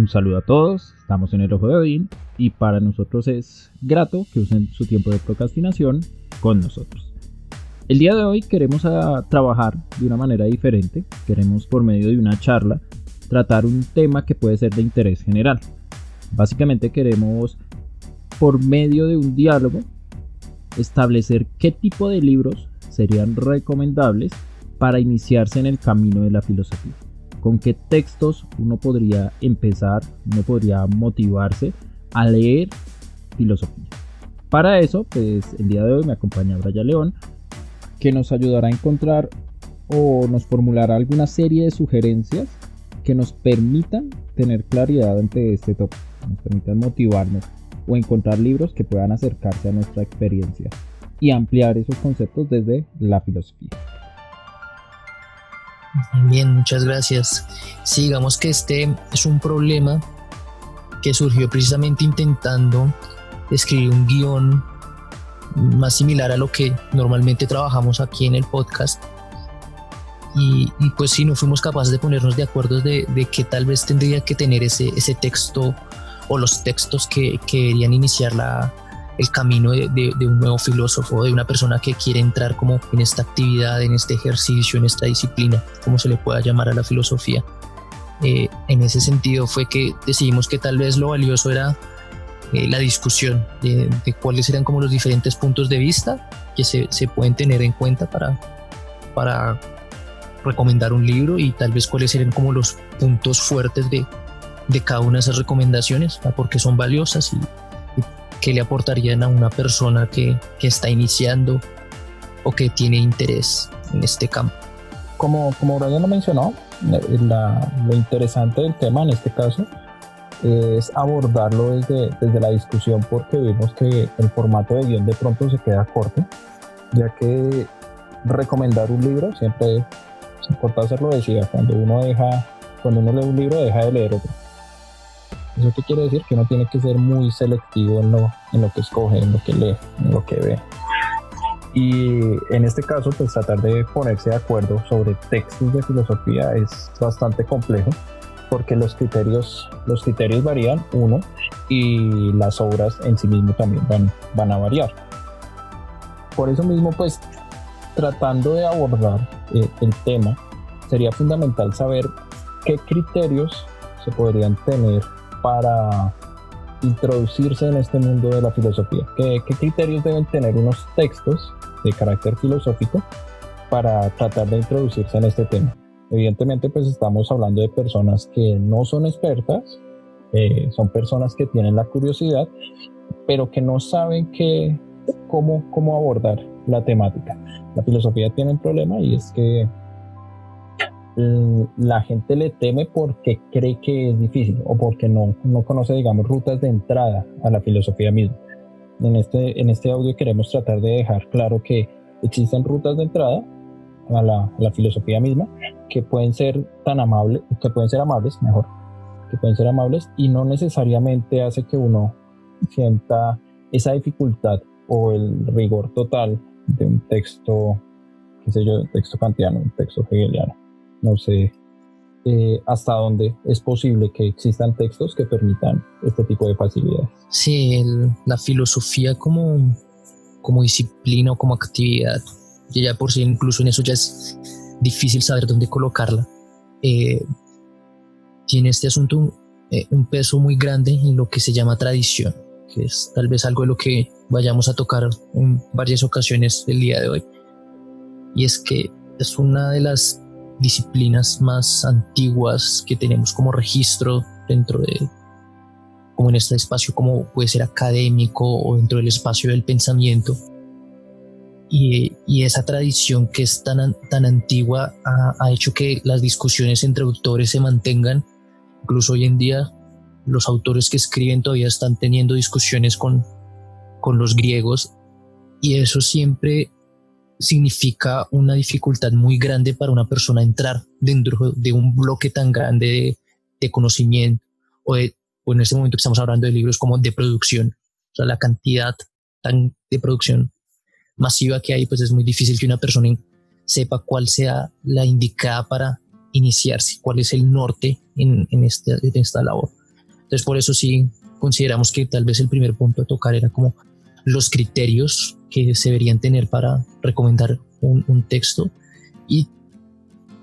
Un saludo a todos, estamos en el Ojo de Odín y para nosotros es grato que usen su tiempo de procrastinación con nosotros. El día de hoy queremos trabajar de una manera diferente, queremos por medio de una charla tratar un tema que puede ser de interés general. Básicamente queremos por medio de un diálogo establecer qué tipo de libros serían recomendables para iniciarse en el camino de la filosofía. Con qué textos uno podría empezar, uno podría motivarse a leer filosofía. Para eso, pues el día de hoy me acompaña Brian León, que nos ayudará a encontrar o nos formulará alguna serie de sugerencias que nos permitan tener claridad ante este tópico, nos permitan motivarnos o encontrar libros que puedan acercarse a nuestra experiencia y ampliar esos conceptos desde la filosofía. Bien, muchas gracias. Sí, digamos que este es un problema que surgió precisamente intentando escribir un guión más similar a lo que normalmente trabajamos aquí en el podcast. Y pues sí, no fuimos capaces de ponernos de acuerdo de que tal vez tendría que tener ese texto o los textos que deberían iniciar el camino de un nuevo filósofo, de una persona que quiere entrar como en esta actividad, en este ejercicio, en esta disciplina, como se le pueda llamar a la filosofía. En ese sentido fue que decidimos que tal vez lo valioso era la discusión de cuáles eran como los diferentes puntos de vista que se pueden tener en cuenta para recomendar un libro y tal vez cuáles eran como los puntos fuertes de cada una de esas recomendaciones, porque son valiosas y qué le aportarían a una persona que está iniciando o que tiene interés en este campo. Como Brian lo mencionó, lo interesante del tema en este caso es abordarlo desde la discusión, porque vimos que el formato de guión de pronto se queda corto, ya que recomendar un libro siempre es importante hacerlo. Decía, cuando uno lee un libro deja de leer otro. ¿Eso qué quiere decir? Que uno tiene que ser muy selectivo en lo que escoge, en lo que lee, en lo que ve. Y en este caso, pues tratar de ponerse de acuerdo sobre textos de filosofía es bastante complejo, porque los criterios varían, uno, y las obras en sí mismo también van a variar. Por eso mismo, pues tratando de abordar el tema, sería fundamental saber qué criterios se podrían tener para introducirse en este mundo de la filosofía. ¿Qué criterios deben tener unos textos de carácter filosófico para tratar de introducirse en este tema? Evidentemente, pues estamos hablando de personas que no son expertas, son personas que tienen la curiosidad, pero que no saben cómo abordar la temática. La filosofía tiene un problema, y es que la gente le teme porque cree que es difícil o porque no conoce, digamos, rutas de entrada a la filosofía misma. En este audio queremos tratar de dejar claro que existen rutas de entrada a la filosofía misma que pueden ser amables y no necesariamente hace que uno sienta esa dificultad o el rigor total de un texto, un texto kantiano, un texto hegeliano. No sé hasta dónde es posible que existan textos que permitan este tipo de facilidades. Sí, la filosofía como disciplina o como actividad, y ya por sí incluso en eso ya es difícil saber dónde colocarla. Tiene este asunto un peso muy grande en lo que se llama tradición, que es tal vez algo de lo que vayamos a tocar en varias ocasiones del día de hoy. Y es que es una de las disciplinas más antiguas que tenemos como registro dentro como en este espacio, como puede ser académico o dentro del espacio del pensamiento. Y esa tradición que es tan antigua ha hecho que las discusiones entre autores se mantengan. Incluso hoy en día los autores que escriben todavía están teniendo discusiones con los griegos, y eso siempre significa una dificultad muy grande para una persona entrar dentro de un bloque tan grande de conocimiento o en este momento que estamos hablando de libros como de producción. O sea, la cantidad de producción masiva que hay, pues es muy difícil que una persona sepa cuál sea la indicada para iniciarse, cuál es el norte en esta labor. Entonces por eso sí consideramos que tal vez el primer punto a tocar era como los criterios que se deberían tener para recomendar un texto, y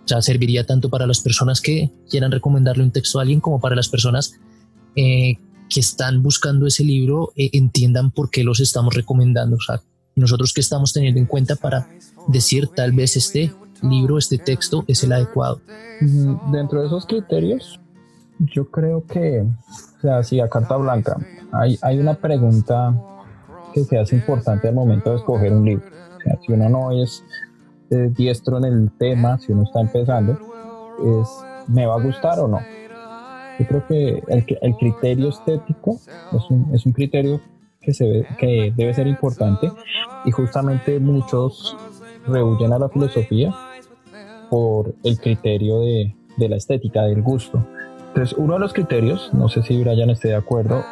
o sea, serviría tanto para las personas que quieran recomendarle un texto a alguien como para las personas que están buscando ese libro, entiendan por qué los estamos recomendando. O sea, nosotros qué estamos teniendo en cuenta para decir tal vez este libro, este texto es el adecuado. Dentro de esos criterios, yo creo que, o sea, si a carta blanca, hay una pregunta que se hace importante al momento de escoger un libro. O sea, si uno no es diestro en el tema, si uno está empezando, es ¿me va a gustar o no? Yo creo que el criterio estético es un criterio que debe ser importante, y justamente muchos rehuyen a la filosofía por el criterio de la estética, del gusto. Entonces, uno de los criterios, no sé si Brian esté de acuerdo,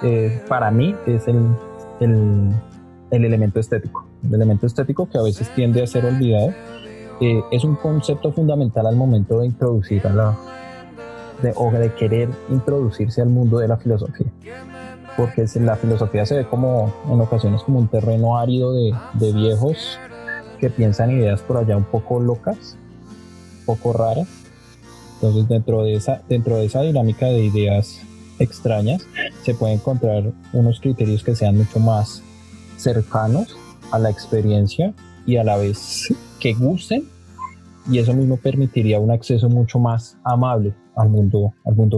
para mí es el elemento estético. El elemento estético, que a veces tiende a ser olvidado, es un concepto fundamental al momento de introducir o de querer introducirse al mundo de la filosofía. Porque la filosofía se ve como, en ocasiones, como un terreno árido de viejos que piensan ideas por allá un poco locas, un poco raras. Entonces, dentro de esa dinámica de ideas extrañas, se puede encontrar unos criterios que sean mucho más cercanos a la experiencia y a la vez que gusten, y eso mismo permitiría un acceso mucho más amable al mundo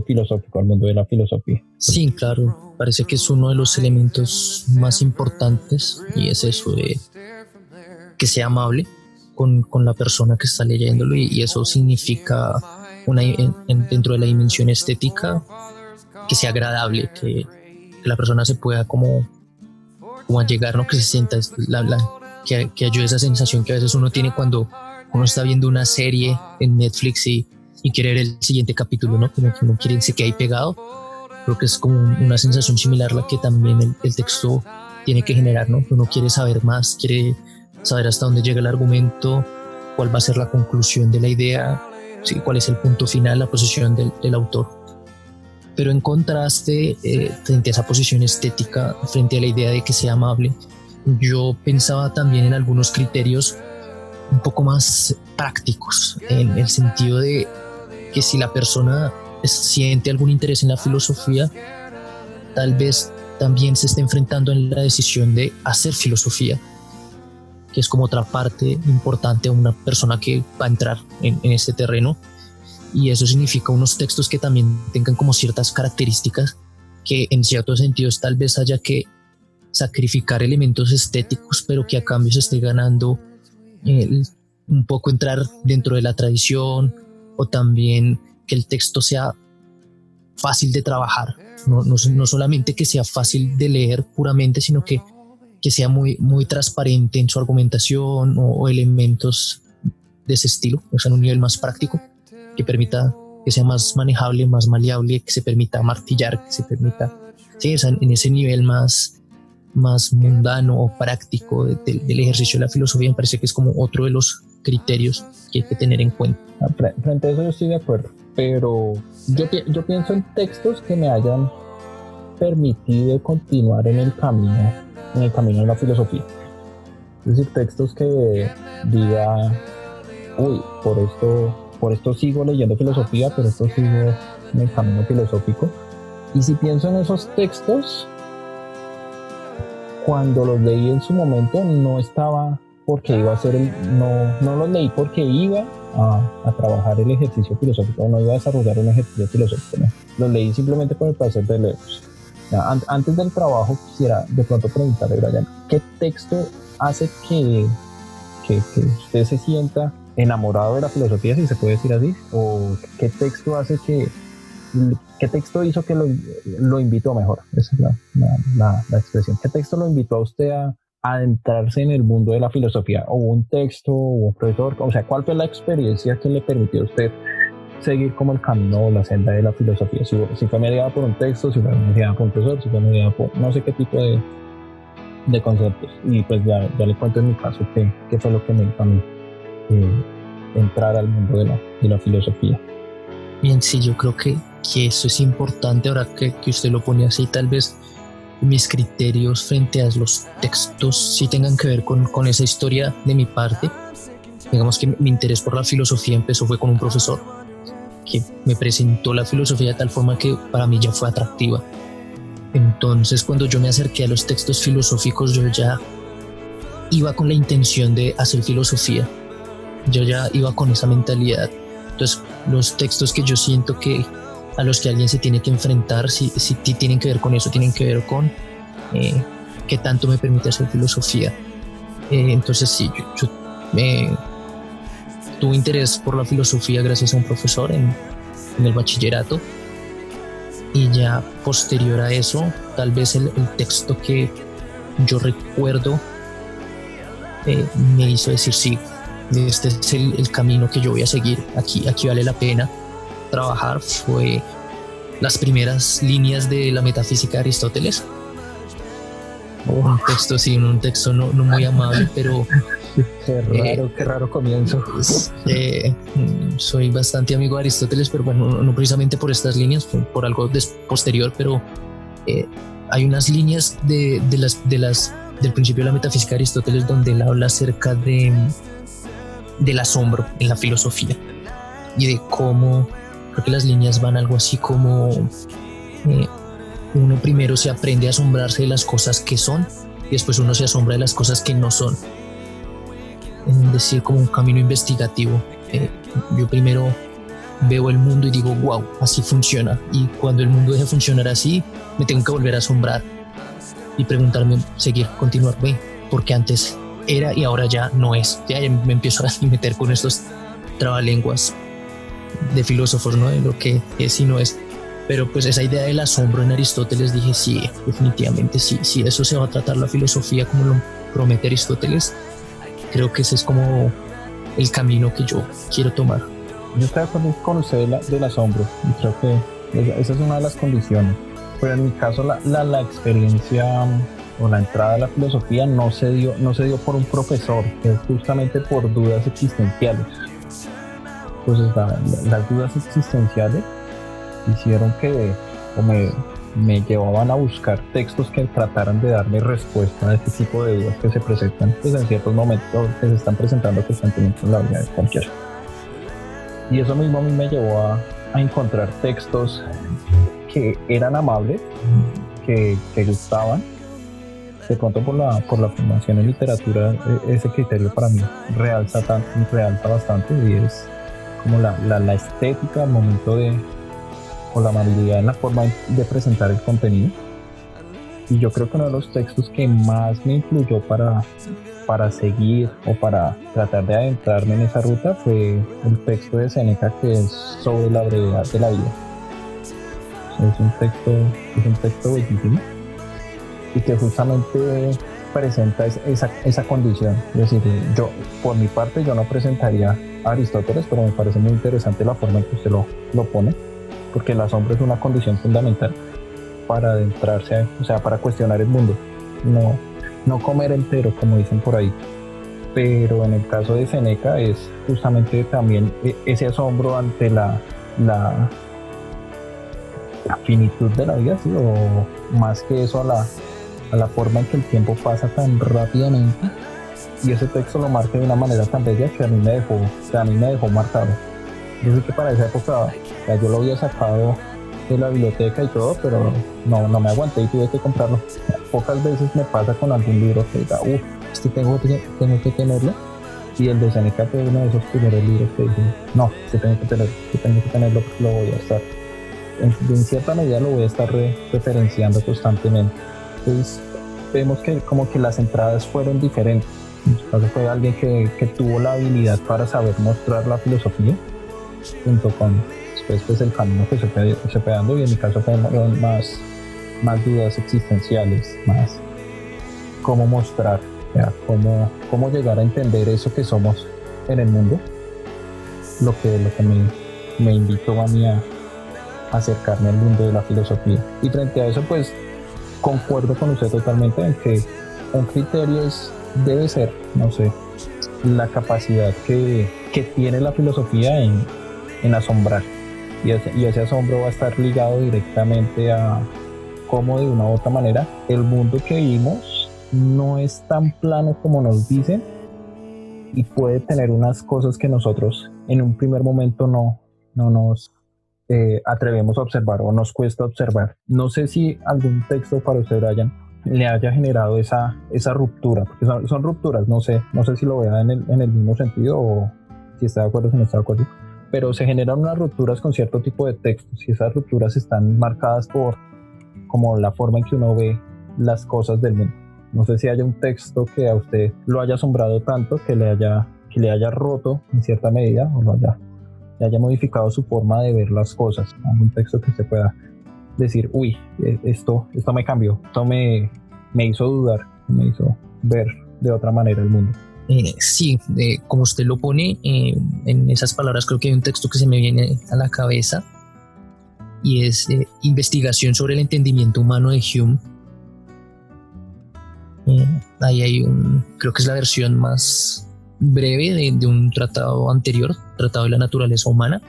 filosófico, al mundo de la filosofía. Sí, claro, parece que es uno de los elementos más importantes, y es eso de que sea amable con la persona que está leyéndolo, y eso significa dentro de la dimensión estética, que sea agradable, que la persona se pueda como llegar, ¿no? Que se sienta que ayude esa sensación que a veces uno tiene cuando uno está viendo una serie en Netflix y quiere ver el siguiente capítulo, ¿no? Como que uno quiere, se queda ahí pegado. Creo que es como una sensación similar la que también el texto tiene que generar, ¿no? Uno quiere saber más, quiere saber hasta dónde llega el argumento, cuál va a ser la conclusión de la idea, ¿sí? Cuál es el punto final, la posición del autor. Pero en contraste, frente a esa posición estética, frente a la idea de que sea amable, yo pensaba también en algunos criterios un poco más prácticos, en el sentido de que si la persona siente algún interés en la filosofía, tal vez también se esté enfrentando en la decisión de hacer filosofía, que es como otra parte importante de una persona que va a entrar en este terreno. Y eso significa unos textos que también tengan como ciertas características, que en ciertos sentidos tal vez haya que sacrificar elementos estéticos, pero que a cambio se esté ganando un poco entrar dentro de la tradición, o también que el texto sea fácil de trabajar, no solamente que sea fácil de leer puramente, sino que sea muy, muy transparente en su argumentación, o elementos de ese estilo, o sea, en un nivel más práctico, que permita que sea más manejable, más maleable, que se permita martillar, que se permita, sí, o sea, en ese nivel más mundano o práctico del ejercicio de la filosofía. Me parece que es como otro de los criterios que hay que tener en cuenta. Frente a eso yo estoy de acuerdo, pero yo pienso en textos que me hayan permitido continuar en el camino de la filosofía. Es decir, textos que diga, uy, por esto sigo leyendo filosofía, por esto sigo en el camino filosófico. Y si pienso en esos textos, cuando los leí en su momento, no estaba porque iba a hacer no los leí porque iba a trabajar el ejercicio filosófico, no iba a desarrollar un ejercicio filosófico, ¿no? Los leí simplemente por el placer de leerlos. Antes del trabajo quisiera de pronto preguntarle, Brian, ¿qué texto hace que usted se sienta enamorado de la filosofía, si se puede decir así? ¿O qué texto hace qué texto hizo que lo invitó, mejor? Esa es la expresión. ¿Qué texto lo invitó a usted a adentrarse en el mundo de la filosofía? ¿O un texto, o un profesor? O sea, ¿cuál fue la experiencia que le permitió a usted seguir como el camino o la senda de la filosofía? Si fue mediada por un texto, si fue mediada por un profesor, si fue mediada por no sé qué tipo de conceptos. Y pues ya le cuento en mi caso qué fue lo que me hizo a mí entrar al mundo de la filosofía. Bien, sí, yo creo que que eso es importante ahora que usted lo pone así. Tal vez mis criterios frente a los textos sí tengan que ver con esa historia de mi parte. Digamos que mi interés por la filosofía fue con un profesor que me presentó la filosofía de tal forma que para mí ya fue atractiva. Entonces, cuando yo me acerqué a los textos filosóficos, yo ya iba con la intención de hacer filosofía. Yo ya iba con esa mentalidad. Entonces, los textos que yo siento que a los que alguien se tiene que enfrentar, si tienen que ver con eso, tienen que ver con qué tanto me permite hacer filosofía. Entonces, sí, yo tuve interés por la filosofía gracias a un profesor en el bachillerato. Y ya posterior a eso, tal vez el texto que yo recuerdo me hizo decir sí, este es el camino que yo voy a seguir, aquí vale la pena trabajar, fue las primeras líneas de la metafísica de Aristóteles. Un texto no muy amable, pero qué raro comienzo. Soy bastante amigo de Aristóteles, pero bueno, no precisamente por estas líneas, por algo posterior, pero hay unas líneas del principio de la metafísica de Aristóteles donde él habla acerca del asombro en la filosofía y de cómo, creo que las líneas van algo así como uno primero se aprende a asombrarse de las cosas que son y después uno se asombra de las cosas que no son. Es decir, como un camino investigativo. Yo primero veo el mundo y digo, wow, así funciona. Y cuando el mundo deje de funcionar así, me tengo que volver a asombrar y preguntarme, continuar, porque antes era y ahora ya no es. Ya me empiezo a meter con estos trabalenguas de filósofos, ¿no? De lo que es y no es. Pero pues esa idea del asombro en Aristóteles, dije, sí, definitivamente sí. Si eso se va a tratar la filosofía como lo promete Aristóteles, creo que ese es como el camino que yo quiero tomar. Yo estoy de acuerdo con usted del asombro y creo que esa es una de las condiciones. Pero en mi caso la experiencia o la entrada a la filosofía no se dio por un profesor, es justamente por dudas existenciales. Entonces las dudas existenciales hicieron que me llevaban a buscar textos que trataran de darme respuesta a este tipo de dudas que se presentan pues, en ciertos momentos que se están presentando constantemente en la vida de cualquiera. Y eso mismo a mí me llevó a encontrar textos que eran amables, que gustaban. De pronto por la formación en literatura, ese criterio para mí realza bastante y es como la estética al momento o la amabilidad en la forma de presentar el contenido. Y yo creo que uno de los textos que más me influyó para seguir o para tratar de adentrarme en esa ruta fue el texto de Séneca, que es sobre la brevedad de la vida. Es un texto bellísimo y que justamente presenta esa condición. Es decir, yo por mi parte yo no presentaría a Aristóteles, pero me parece muy interesante la forma en que usted lo pone, porque el asombro es una condición fundamental para adentrarse, o sea, para cuestionar el mundo, no comer entero, como dicen por ahí. Pero en el caso de Séneca es justamente también ese asombro ante la finitud de la vida, ¿sí? O más que eso a la forma en que el tiempo pasa tan rápidamente, y ese texto lo marca de una manera tan bella que a mí me dejó marcado. Yo sé que para esa época ya yo lo había sacado de la biblioteca y todo, pero no me aguanté y tuve que comprarlo. Pocas veces me pasa con algún libro que diga, tengo que tenerlo, y el de Séneca fue uno de esos primeros libros que dije, no, tengo que tenerlo porque lo voy a estar, en cierta medida lo voy a estar referenciando constantemente. Entonces vemos que como que las entradas fueron diferentes. En su caso fue alguien que tuvo la habilidad para saber mostrar la filosofía, junto con después pues el camino que se fue dando, y en mi caso fueron más dudas existenciales, más cómo mostrar, cómo llegar a entender eso que somos en el mundo, lo que me invitó a mí a acercarme al mundo de la filosofía. Y frente a eso pues concuerdo con usted totalmente en que un criterio debe ser, no sé, la capacidad que tiene la filosofía en asombrar, y ese asombro va a estar ligado directamente a cómo de una u otra manera el mundo que vivimos no es tan plano como nos dicen y puede tener unas cosas que nosotros en un primer momento no nos atrevemos a observar o nos cuesta observar. No sé si algún texto para usted, Brian, le haya generado esa ruptura, porque son rupturas, no sé si lo vea en el mismo sentido o si está de acuerdo o si no está de acuerdo, pero se generan unas rupturas con cierto tipo de textos y esas rupturas están marcadas por como la forma en que uno ve las cosas del mundo. No sé si haya un texto que a usted lo haya asombrado tanto que le haya roto en cierta medida o le haya modificado su forma de ver las cosas. Un texto que usted pueda decir, uy, esto me cambió, esto me hizo dudar, me hizo ver de otra manera el mundo. Sí, como usted lo pone, en esas palabras creo que hay un texto que se me viene a la cabeza y es Investigación sobre el entendimiento humano de Hume. Ahí hay creo que es la versión más breve de un tratado anterior, Tratado de la Naturaleza Humana.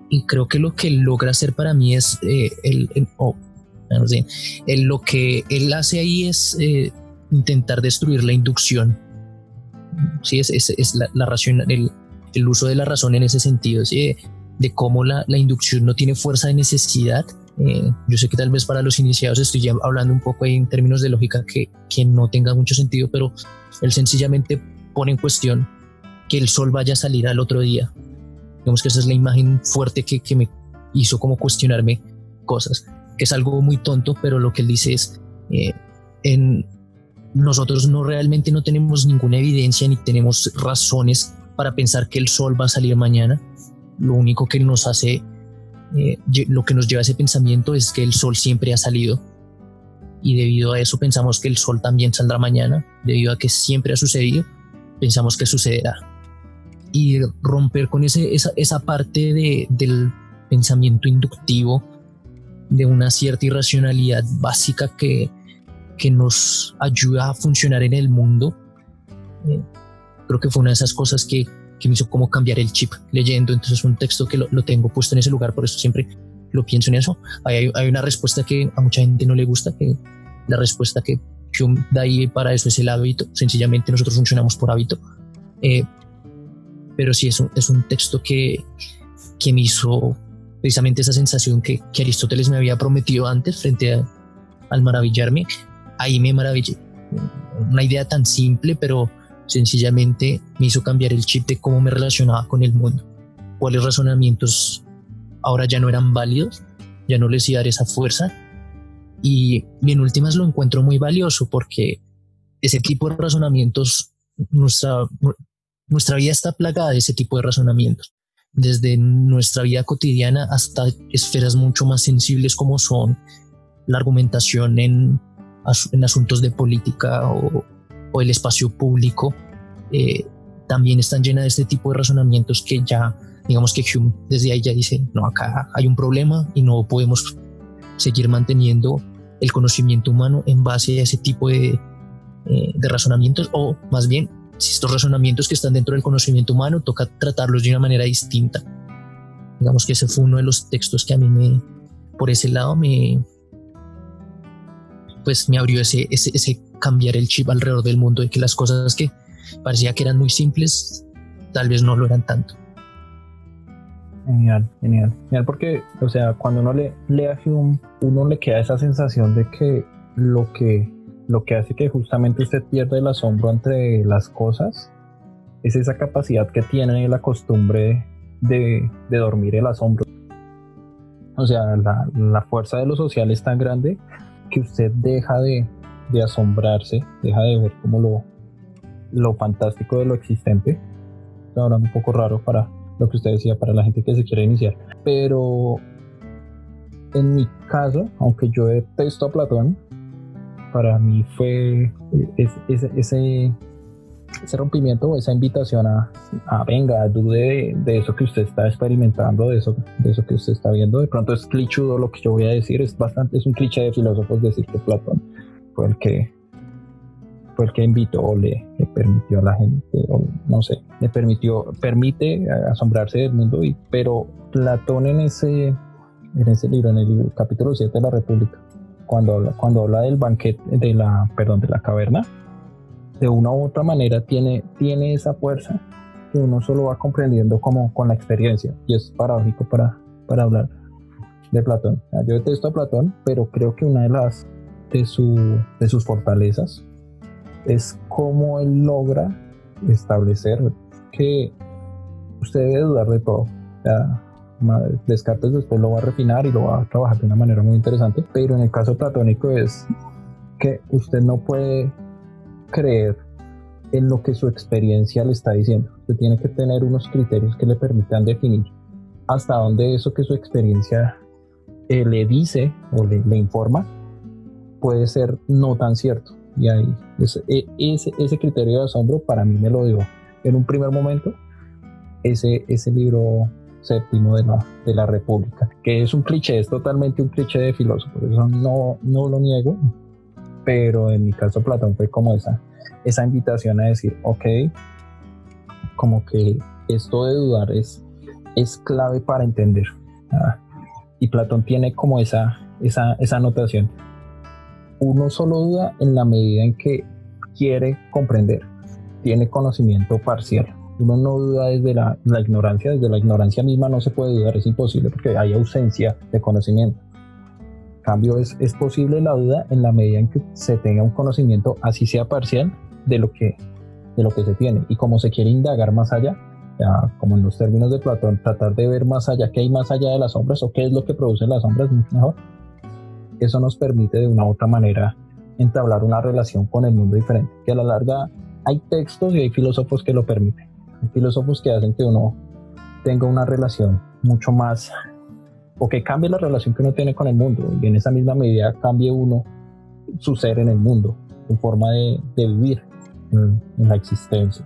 Y creo que lo que logra hacer para mí es lo que él hace ahí es intentar destruir la inducción. Sí, es la razón, el uso de la razón en ese sentido, ¿sí? De cómo la inducción no tiene fuerza de necesidad. Yo sé que tal vez para los iniciados estoy ya hablando un poco ahí en términos de lógica que no tenga mucho sentido, pero él sencillamente pone en cuestión que el sol vaya a salir al otro día. Digamos que esa es la imagen fuerte que me hizo como cuestionarme cosas, que es algo muy tonto, pero lo que él dice es nosotros realmente no tenemos ninguna evidencia ni tenemos razones para pensar que el sol va a salir mañana. Lo único que nos hace, lo que nos lleva a ese pensamiento es que el sol siempre ha salido y debido a eso pensamos que el sol también saldrá mañana, debido a que siempre ha sucedido, pensamos que sucederá. Y romper con esa parte del pensamiento inductivo, de una cierta irracionalidad básica que nos ayuda a funcionar en el mundo, creo que fue una de esas cosas que me hizo como cambiar el chip leyendo. Entonces un texto que lo tengo puesto en ese lugar, por eso siempre lo pienso en eso. Hay una respuesta que a mucha gente no le gusta, que la respuesta que Hume da ahí para eso es el hábito. Sencillamente nosotros funcionamos por hábito. Pero sí es un texto que me hizo precisamente esa sensación que Aristóteles me había prometido antes frente al maravillarme. Ahí me maravillé. Una idea tan simple, pero sencillamente me hizo cambiar el chip de cómo me relacionaba con el mundo. Cuáles razonamientos ahora ya no eran válidos, ya no les iba a dar esa fuerza. Y en últimas lo encuentro muy valioso porque ese tipo de razonamientos, nuestra vida está plagada de ese tipo de razonamientos. Desde nuestra vida cotidiana hasta esferas mucho más sensibles como son la argumentación en asuntos de política o el espacio público, también están llenas de este tipo de razonamientos que ya, digamos que Hume desde ahí ya dice, no, acá hay un problema y no podemos seguir manteniendo el conocimiento humano en base a ese tipo de razonamientos, o más bien, si estos razonamientos que están dentro del conocimiento humano toca tratarlos de una manera distinta. Digamos que ese fue uno de los textos que a mí por ese lado me abrió ese cambiar el chip alrededor del mundo, de que las cosas que parecía que eran muy simples tal vez no lo eran tanto. Genial, porque, o sea, cuando uno lee a Hume, uno le queda esa sensación de que lo que hace que justamente usted pierda el asombro entre las cosas es esa capacidad que tiene la costumbre de dormir el asombro. O sea, la fuerza de lo social es tan grande que usted deja de asombrarse, deja de ver como lo fantástico de lo existente. Estoy hablando un poco raro para lo que usted decía, para la gente que se quiere iniciar. Pero en mi caso, aunque yo detesto a Platón, para mí fue ese rompimiento o esa invitación a venga, dude de eso que usted está experimentando, de eso que usted está viendo. De pronto es clichudo lo que yo voy a decir, es un cliché de filósofos decir que Platón fue el que fue el que invitó o le permitió a la gente, o no sé, permite asombrarse del mundo, pero Platón en ese libro, en el capítulo 7 de la República, cuando habla del banquete, de la caverna, de una u otra manera tiene esa fuerza que uno solo va comprendiendo como con la experiencia, y es paradójico para hablar de Platón. Yo detesto a Platón, pero creo que una de sus fortalezas es cómo él logra establecer que usted debe dudar de todo. Descartes después lo va a refinar y lo va a trabajar de una manera muy interesante, pero en el caso platónico es que usted no puede creer en lo que su experiencia le está diciendo. Usted tiene que tener unos criterios que le permitan definir hasta dónde eso que su experiencia le dice o le informa puede ser no tan cierto. Y ahí ese criterio de asombro para mí me lo dio en un primer momento ese libro séptimo de la República, que es un cliché, es totalmente un cliché de filósofo, eso no lo niego, pero en mi caso Platón fue como esa invitación a decir, ok, como que esto de dudar es clave para entender. Y Platón tiene como esa anotación: uno solo duda en la medida en que quiere comprender, tiene conocimiento parcial. Uno no duda desde la ignorancia, desde la ignorancia misma no se puede dudar, es imposible porque hay ausencia de conocimiento. En cambio es posible la duda en la medida en que se tenga un conocimiento, así sea parcial, de lo que se tiene, y como se quiere indagar más allá, ya como en los términos de Platón, tratar de ver más allá, qué hay más allá de las sombras o qué es lo que produce las sombras, mucho mejor. Eso nos permite de una u otra manera entablar una relación con el mundo diferente, que a la larga hay textos y hay filósofos que lo permiten. Hay filósofos que hacen que uno tenga una relación mucho más, o que cambie la relación que uno tiene con el mundo, y en esa misma medida cambie uno su ser en el mundo, su forma de vivir en la existencia.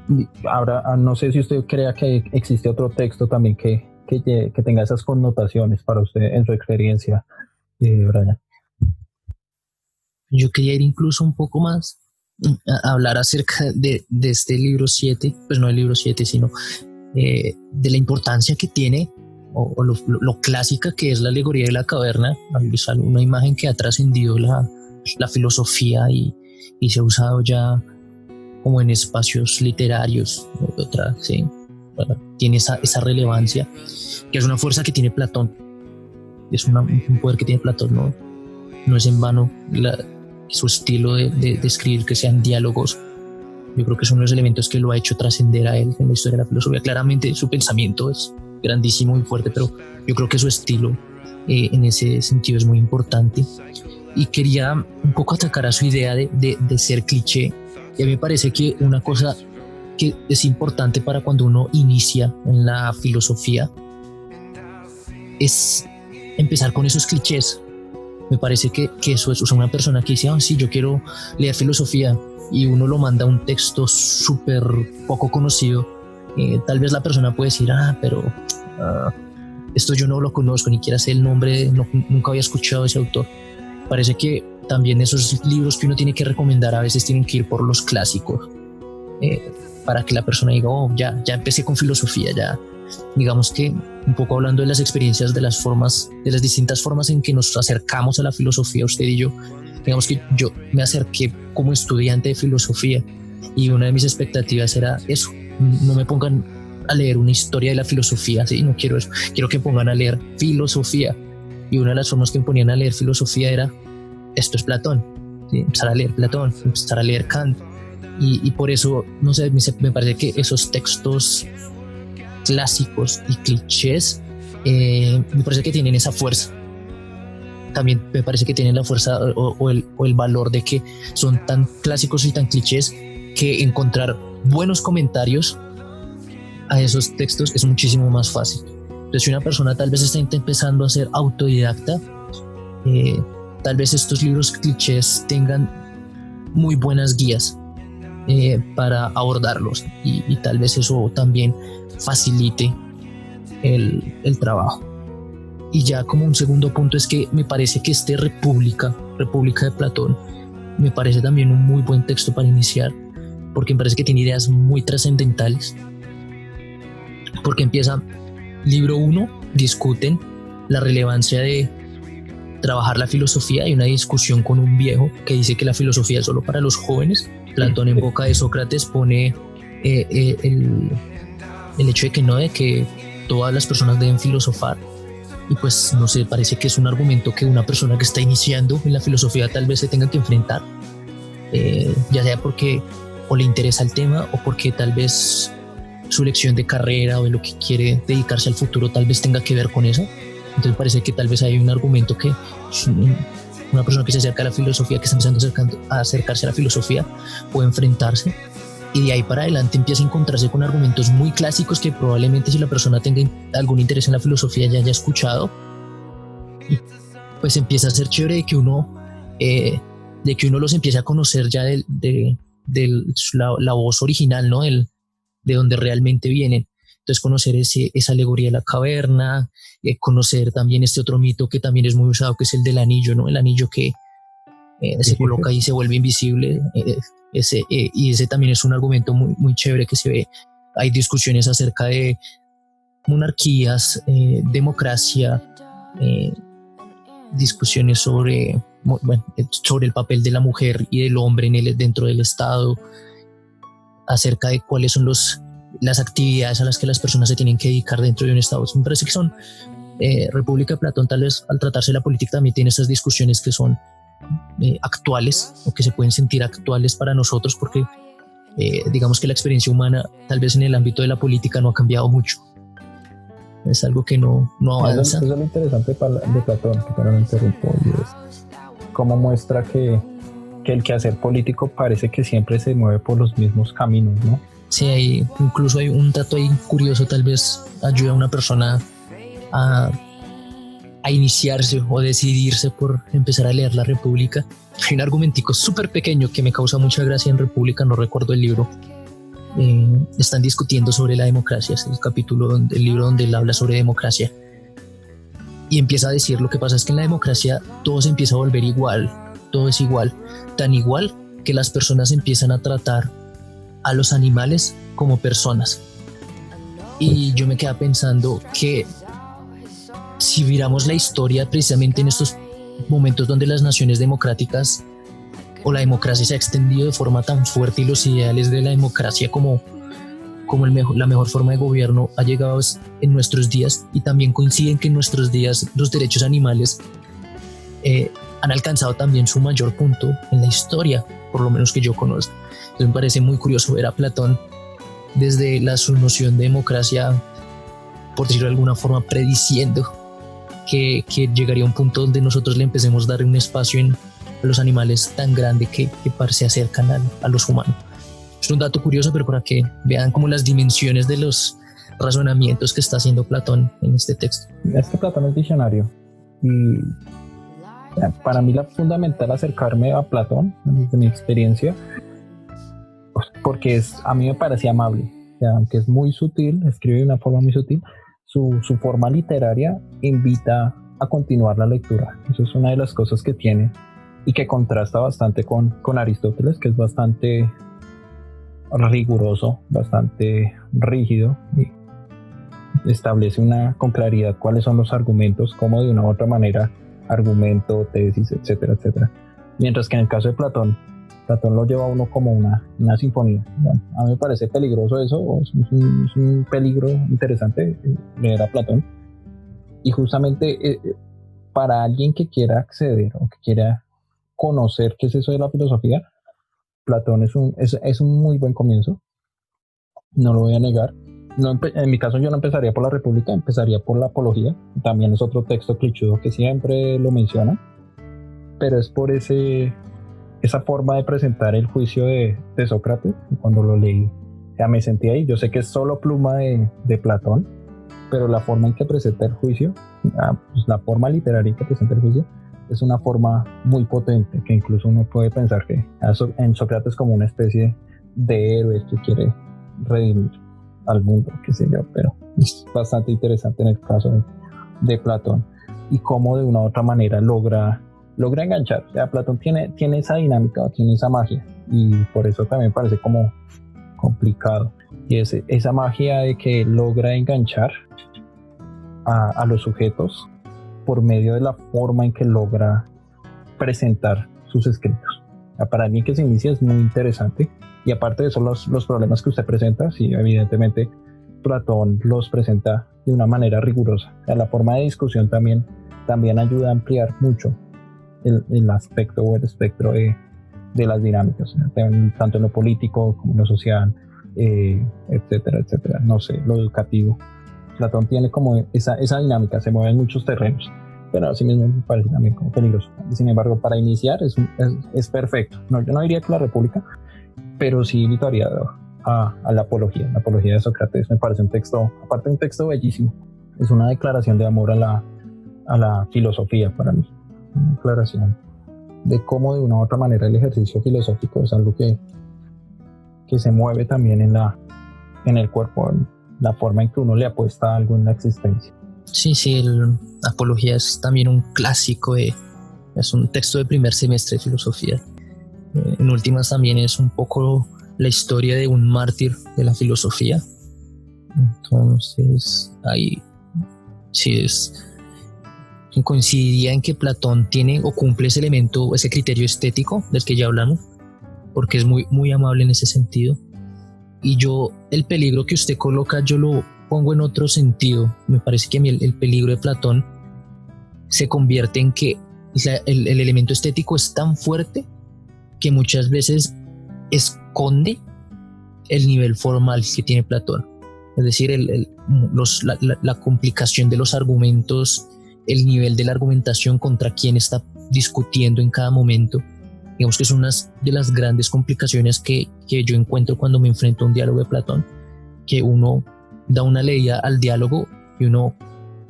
Y ahora, no sé si usted crea que existe otro texto también que tenga esas connotaciones para usted en su experiencia, Brian. Yo quería ir incluso un poco más a hablar acerca de este libro 7, pues no el libro 7, sino de la importancia que tiene o lo clásica que es la alegoría de la caverna, una imagen que ha trascendido la filosofía y se ha usado ya como en espacios literarios, ¿sí? Tiene esa relevancia, que es una fuerza que tiene Platón, es un poder que tiene Platón, no es en vano su estilo de escribir, que sean diálogos. Yo creo que es uno de los elementos que lo ha hecho trascender a él en la historia de la filosofía. Claramente su pensamiento es grandísimo y fuerte, pero yo creo que su estilo en ese sentido es muy importante. Y quería un poco atacar a su idea de ser cliché. Y a mí me parece que una cosa que es importante para cuando uno inicia en la filosofía es empezar con esos clichés. Me parece que eso es, o sea, una persona que dice, sí, yo quiero leer filosofía, y uno lo manda a un texto súper poco conocido, tal vez la persona puede decir, pero esto yo no lo conozco, ni siquiera sé el nombre, nunca había escuchado a ese autor. Parece que también esos libros que uno tiene que recomendar a veces tienen que ir por los clásicos, para que la persona diga, ya empecé con filosofía, ya. Digamos que un poco hablando de las experiencias, de las distintas formas en que nos acercamos a la filosofía, usted y yo, digamos que yo me acerqué como estudiante de filosofía, y una de mis expectativas era eso: no me pongan a leer una historia de la filosofía, ¿sí? No quiero eso, quiero que me pongan a leer filosofía. Y una de las formas que me ponían a leer filosofía era, esto es Platón, ¿sí? Empezar a leer Platón, empezar a leer Kant, y por eso, no sé, me parece que esos textos clásicos y clichés me parece que tienen esa fuerza. También me parece que tienen la fuerza o el valor de que son tan clásicos y tan clichés que encontrar buenos comentarios a esos textos es muchísimo más fácil. Entonces, si una persona tal vez está empezando a ser autodidacta, tal vez estos libros clichés tengan muy buenas guías para abordarlos, y tal vez eso también facilite el trabajo. Y ya como un segundo punto es que me parece que República de Platón me parece también un muy buen texto para iniciar, porque me parece que tiene ideas muy trascendentales, porque empieza, libro 1, discuten la relevancia de trabajar la filosofía y una discusión con un viejo que dice que la filosofía es solo para los jóvenes. Platón en boca de Sócrates pone el hecho de que no, de que todas las personas deben filosofar, y pues no sé, parece que es un argumento que una persona que está iniciando en la filosofía tal vez se tenga que enfrentar, ya sea porque o le interesa el tema o porque tal vez su elección de carrera o de lo que quiere dedicarse al futuro tal vez tenga que ver con eso. Entonces parece que tal vez hay un argumento que una persona que se acerca a la filosofía, que está empezando a acercarse a la filosofía, puede enfrentarse, y de ahí para adelante empieza a encontrarse con argumentos muy clásicos que probablemente, si la persona tenga algún interés en la filosofía, ya haya escuchado, y pues empieza a ser chévere de que uno los empiece a conocer ya de la voz original, ¿no? De donde realmente vienen. Entonces conocer esa alegoría de la caverna, conocer también este otro mito que también es muy usado, que es el del anillo, ¿no? El anillo que se coloca y se vuelve invisible. Y ese también es un argumento muy, muy chévere que se ve. Hay discusiones acerca de monarquías, democracia, discusiones sobre el papel de la mujer y del hombre dentro del Estado, acerca de cuáles son las actividades a las que las personas se tienen que dedicar dentro de un Estado. Me parece que son República de Platón, tal vez al tratarse de la política, también tiene estas discusiones que son actuales, o que se pueden sentir actuales para nosotros, porque digamos que la experiencia humana tal vez en el ámbito de la política no ha cambiado mucho. Es algo que no avanza. Eso es lo interesante de Platón, que para no interrumpo, y es cómo muestra que el quehacer político parece que siempre se mueve por los mismos caminos, ¿no? Sí, incluso hay un dato ahí curioso, tal vez ayuda a una persona a iniciarse o decidirse por empezar a leer la República. Hay un argumentico súper pequeño que me causa mucha gracia en República, no recuerdo el libro. Están discutiendo sobre la democracia, es el capítulo del libro donde él habla sobre democracia, y empieza a decir: lo que pasa es que en la democracia todo se empieza a volver igual, todo es igual, tan igual que las personas empiezan a tratar a los animales como personas. Y yo me quedé pensando que si miramos la historia, precisamente en estos momentos donde las naciones democráticas o la democracia se ha extendido de forma tan fuerte, y los ideales de la democracia como la mejor forma de gobierno ha llegado en nuestros días, y también coinciden que en nuestros días los derechos animales han alcanzado también su mayor punto en la historia, por lo menos que yo conozco. Entonces me parece muy curioso ver a Platón desde su noción de democracia, por decirlo de alguna forma, prediciendo que llegaría a un punto donde nosotros le empecemos a dar un espacio a los animales tan grande que se acercan a los humanos. Es un dato curioso, pero para que vean como las dimensiones de los razonamientos que está haciendo Platón en este texto. Platón es visionario, y para mí la fundamental acercarme a Platón, desde mi experiencia, porque a mí me parece amable, o sea, aunque es muy sutil, escribe de una forma muy sutil, su forma literaria invita a continuar la lectura. Eso es una de las cosas que tiene, y que contrasta bastante con Aristóteles, que es bastante riguroso, bastante rígido, y establece con claridad cuáles son los argumentos, cómo de una u otra manera argumento, tesis, etcétera, etcétera. Mientras que en el caso de Platón lo lleva a uno como una sinfonía. Bueno, a mí me parece peligroso eso, es un peligro interesante leer a Platón, y justamente para alguien que quiera acceder o que quiera conocer qué es eso de la filosofía, Platón es un muy buen comienzo, no lo voy a negar. En mi caso yo no empezaría por la República, empezaría por la Apología. También es otro texto clichudo que siempre lo menciona, pero es por esa forma de presentar el juicio de Sócrates. Y cuando lo leí, ya me sentí ahí. Yo sé que es solo pluma de Platón, pero la forma en que presenta el juicio, pues la forma literaria en que presenta el juicio, es una forma muy potente, que incluso uno puede pensar que en Sócrates como una especie de héroe que quiere redimir al mundo, qué sé yo, pero es bastante interesante en el caso de Platón, y cómo de una u otra manera logra logra enganchar. O sea, Platón tiene esa dinámica, tiene esa magia, y por eso también parece como complicado. Y es esa magia de que logra enganchar a los sujetos por medio de la forma en que logra presentar sus escritos. Para mí que se inicia es muy interesante, y aparte de eso los problemas que usted presenta, sí, evidentemente Platón los presenta de una manera rigurosa. O sea, la forma de discusión también ayuda a ampliar mucho el aspecto o el espectro de las dinámicas, tanto en lo político como en lo social, etcétera, etcétera, no sé, lo educativo. Platón tiene como esa dinámica, se mueve en muchos terrenos, pero así mismo me parece también como peligroso. Sin embargo, para iniciar es perfecto. No, yo no diría que la República, pero sí invitaría a la apología de Sócrates. Me parece un texto, aparte un texto bellísimo, es una declaración de amor a la filosofía para mí, una declaración de cómo de una u otra manera el ejercicio filosófico es algo que se mueve también en el cuerpo, en la forma en que uno le apuesta a algo en la existencia. Sí, Apología es también un clásico, es un texto de primer semestre de filosofía. En últimas también es un poco la historia de un mártir de la filosofía. Entonces ahí sí coincidiría en que Platón tiene o cumple ese elemento, ese criterio estético del que ya hablamos, porque es muy, muy amable en ese sentido. Y el peligro que usted coloca, yo lo pongo en otro sentido. Me parece que el peligro de Platón se convierte en que el elemento estético es tan fuerte que muchas veces esconde el nivel formal que tiene Platón. Es decir, la complicación de los argumentos, el nivel de la argumentación contra quién está discutiendo en cada momento. Digamos que son unas de las grandes complicaciones que yo encuentro cuando me enfrento a un diálogo de Platón, que uno da una leída al diálogo y uno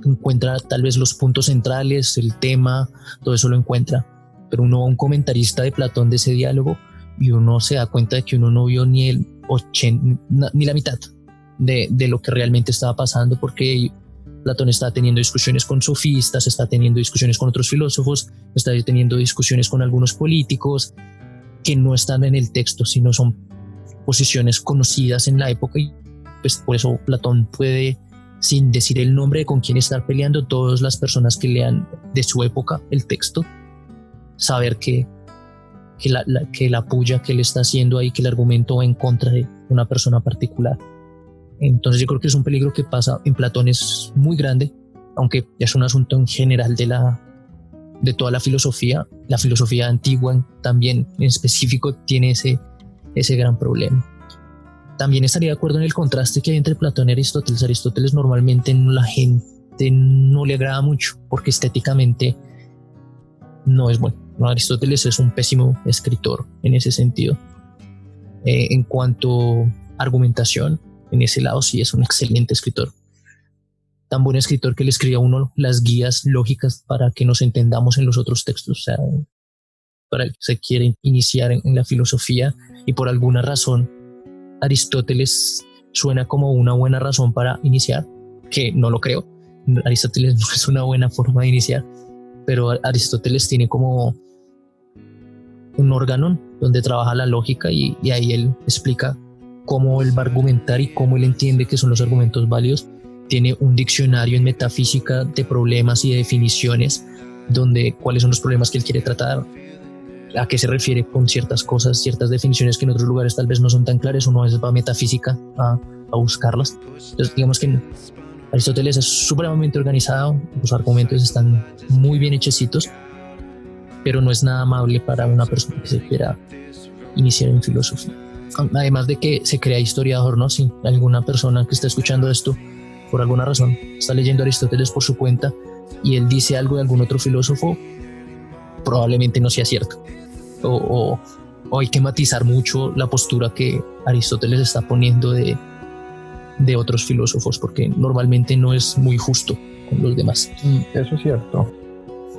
encuentra tal vez los puntos centrales, el tema, todo eso lo encuentra, pero uno va a un comentarista de Platón de ese diálogo y uno se da cuenta de que uno no vio ni la mitad de lo que realmente estaba pasando, porque Platón está teniendo discusiones con sofistas, está teniendo discusiones con otros filósofos, está teniendo discusiones con algunos políticos que no están en el texto, sino son posiciones conocidas en la época, y pues por eso Platón puede, sin decir el nombre de con quién estar peleando, todas las personas que lean de su época el texto, saber que la puya que él está haciendo ahí, que el argumento va en contra de una persona particular. Entonces yo creo que es un peligro que pasa en Platón, es muy grande, aunque es un asunto en general de toda la filosofía. La filosofía antigua también en específico tiene ese gran problema. También estaría de acuerdo en el contraste que hay entre Platón y Aristóteles. Aristóteles normalmente la gente no le agrada mucho porque estéticamente no es bueno. Aristóteles es un pésimo escritor en ese sentido. En cuanto a argumentación, en ese lado sí es un excelente escritor. Tan buen escritor que le escribe a uno las guías lógicas para que nos entendamos en los otros textos. O sea, para el que se quiere iniciar en la filosofía y por alguna razón Aristóteles suena como una buena razón para iniciar, que no lo creo. Aristóteles no es una buena forma de iniciar, pero Aristóteles tiene como un órgano donde trabaja la lógica y ahí él explica cómo él va a argumentar y cómo él entiende que son los argumentos válidos. Tiene un diccionario en metafísica de problemas y de definiciones, donde cuáles son los problemas que él quiere tratar, a qué se refiere con ciertas cosas, ciertas definiciones que en otros lugares tal vez no son tan claras, uno a veces va a metafísica a buscarlas. Entonces digamos que Aristóteles es supremamente organizado, los argumentos están muy bien hechecitos, pero no es nada amable para una persona que se quiera iniciar en filosofía. Además de que se crea historiador, ¿no? Si alguna persona que está escuchando esto por alguna razón está leyendo a Aristóteles por su cuenta y él dice algo de algún otro filósofo, probablemente no sea cierto, o hay que matizar mucho la postura que Aristóteles está poniendo de otros filósofos, porque normalmente no es muy justo con los demás. Eso es cierto.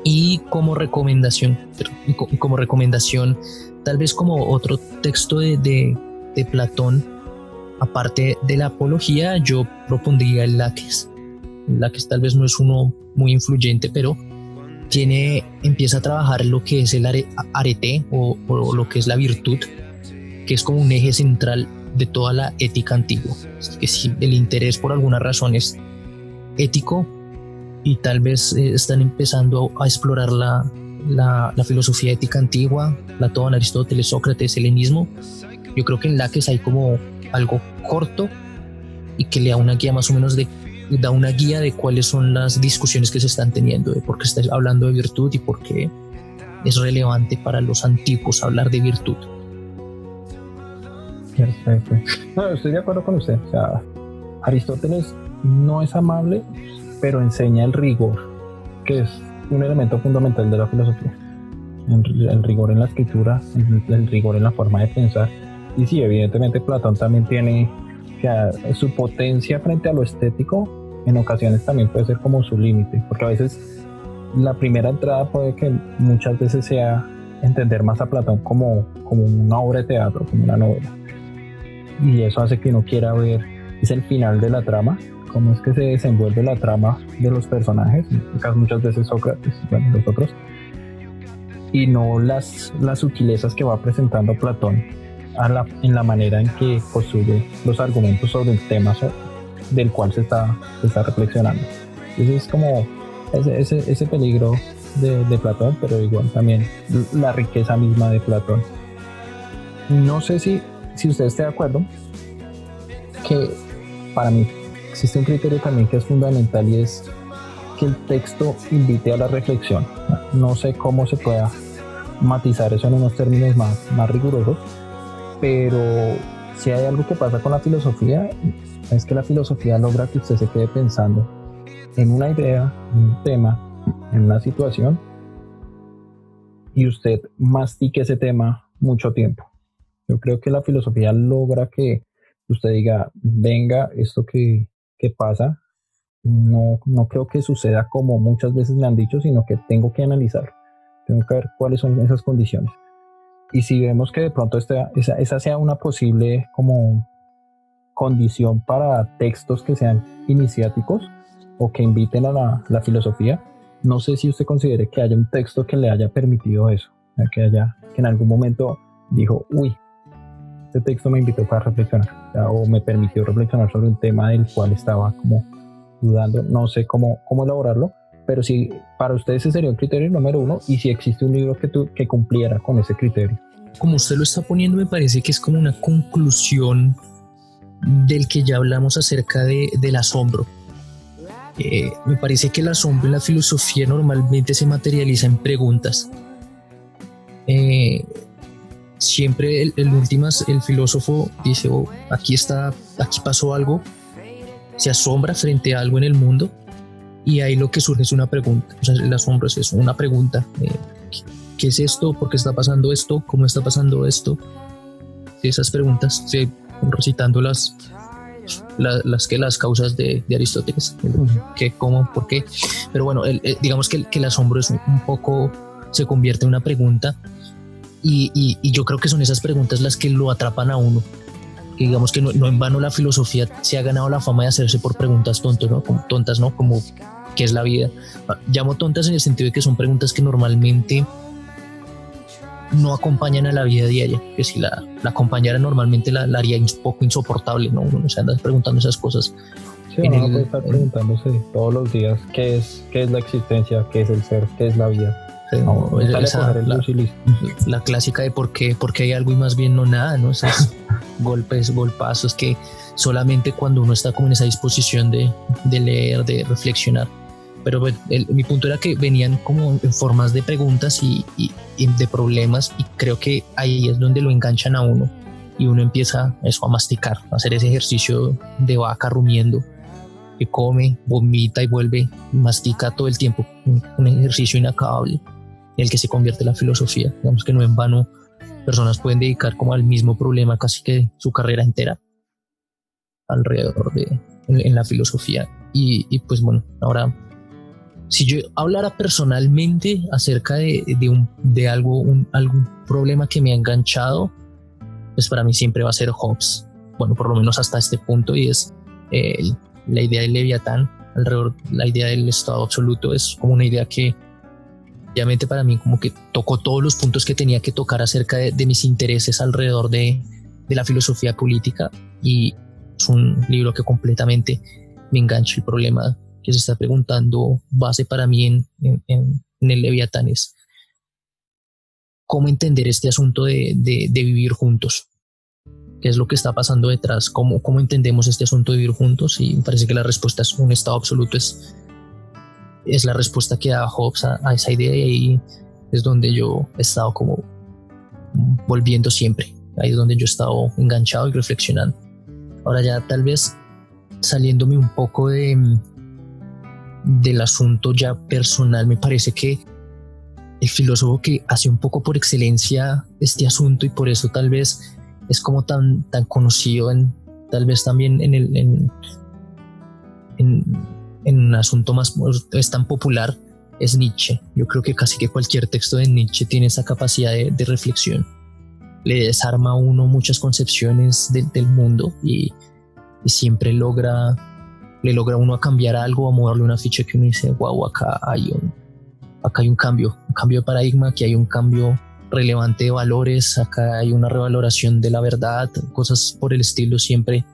Y como recomendación, tal vez como otro texto de Platón, aparte de la Apología, yo propondría el Laques. El Laques tal vez no es uno muy influyente, pero empieza a trabajar lo que es el arete o lo que es la virtud, que es como un eje central de toda la ética antigua. Es que si el interés por alguna razón es ético y tal vez están empezando a explorar la filosofía ética antigua, Platón, Aristóteles, Sócrates, helenismo, yo creo que en Laques hay como algo corto y que le da una guía más o menos da una guía de cuáles son las discusiones que se están teniendo, de por qué está hablando de virtud y por qué es relevante para los antiguos hablar de virtud. Perfecto. No, estoy de acuerdo con usted. O sea, Aristóteles no es amable, pero enseña el rigor, que es un elemento fundamental de la filosofía. El rigor en la escritura, el rigor en la forma de pensar. Y sí, evidentemente Platón también tiene, o sea, su potencia frente a lo estético en ocasiones también puede ser como su límite, porque a veces la primera entrada puede que muchas veces sea entender más a Platón como una obra de teatro, como una novela. Y eso hace que uno quiera ver, es el final de la trama, cómo es que se desenvuelve la trama de los personajes, en este caso muchas veces Sócrates, bueno, los otros, y no las sutilezas que va presentando Platón en la manera en que construye los argumentos sobre el tema del cual se está reflexionando. Entonces es como ese peligro de Platón, pero igual también la riqueza misma de Platón. No sé si usted esté de acuerdo que para mí existe un criterio también que es fundamental y es que el texto invite a la reflexión. No sé cómo se pueda matizar eso en unos términos más rigurosos, pero si hay algo que pasa con la filosofía es que la filosofía logra que usted se quede pensando en una idea, en un tema, en una situación y usted mastique ese tema mucho tiempo. Yo creo que la filosofía logra que usted diga, venga, esto que pasa, no creo que suceda como muchas veces me han dicho, sino que tengo que analizarlo, tengo que ver cuáles son esas condiciones. Y si vemos que de pronto esa sea una posible como condición para textos que sean iniciáticos o que inviten a la filosofía, no sé si usted considere que haya un texto que le haya permitido eso, que en algún momento dijo, uy, este texto me invitó para reflexionar, o me permitió reflexionar sobre un tema del cual estaba como dudando, no sé cómo elaborarlo, pero si para ustedes ese sería un criterio número uno y si existe un libro que cumpliera con ese criterio. Como usted lo está poniendo, me parece que es como una conclusión del que ya hablamos acerca del asombro. Me parece que el asombro en la filosofía normalmente se materializa en preguntas. Siempre el filósofo dice, oh, aquí pasó algo, se asombra frente a algo en el mundo y ahí lo que surge es una pregunta. O sea, el asombro es eso, una pregunta. ¿Qué es esto? ¿Por qué está pasando esto? ¿Cómo está pasando esto? Esas preguntas, recitando las causas de Aristóteles, qué, cómo, por qué. Pero bueno, digamos que el asombro es un poco, se convierte en una pregunta y yo creo que son esas preguntas las que lo atrapan a uno. Que digamos que no en vano la filosofía se ha ganado la fama de hacerse por preguntas tontas, ¿no? Como ¿qué es la vida? Llamo tontas en el sentido de que son preguntas que normalmente no acompañan a la vida diaria, que si la acompañara normalmente la haría un poco insoportable, ¿no? Uno se anda preguntando esas cosas. Sí, uno puede estar preguntándose todos los días qué es la existencia, qué es el ser, qué es la vida. La clásica de por qué hay algo y más bien no nada, ¿no? Esos golpazos que solamente cuando uno está como en esa disposición de leer, de reflexionar. Pero mi punto era que venían como en formas de preguntas y de problemas, y creo que ahí es donde lo enganchan a uno y uno empieza a masticar, a hacer ese ejercicio de vaca rumiendo, que come, vomita y vuelve, mastica todo el tiempo, un ejercicio inacabable en el que se convierte la filosofía. Digamos que no en vano personas pueden dedicar como al mismo problema casi que su carrera entera alrededor en la filosofía. Y pues bueno, ahora si yo hablara personalmente acerca de algún problema que me ha enganchado, pues para mí siempre va a ser Hobbes, bueno, por lo menos hasta este punto, y es la idea del Leviatán, la idea del estado absoluto. Es como una idea que obviamente para mí como que tocó todos los puntos que tenía que tocar acerca de mis intereses alrededor de la filosofía política, y es un libro que completamente me engancha. El problema que se está preguntando base para mí en el Leviatán es cómo entender este asunto de vivir juntos. ¿Qué es lo que está pasando detrás? ¿Cómo entendemos este asunto de vivir juntos? Y me parece que la respuesta es un estado absoluto, es la respuesta que da Hobbes a esa idea, y ahí es donde yo he estado como volviendo siempre. Ahí es donde yo he estado enganchado y reflexionando. Ahora ya tal vez saliéndome un poco del asunto ya personal, me parece que el filósofo que hace un poco por excelencia este asunto, y por eso tal vez es como tan conocido, tal vez también en un asunto más, es tan popular, es Nietzsche. Yo creo que casi que cualquier texto de Nietzsche tiene esa capacidad de reflexión. Le desarma a uno muchas concepciones del mundo, y siempre le logra a uno a cambiar algo, a moverle una ficha que uno dice, wow, acá hay un cambio de paradigma, aquí hay un cambio relevante de valores, acá hay una revaloración de la verdad, cosas por el estilo siempre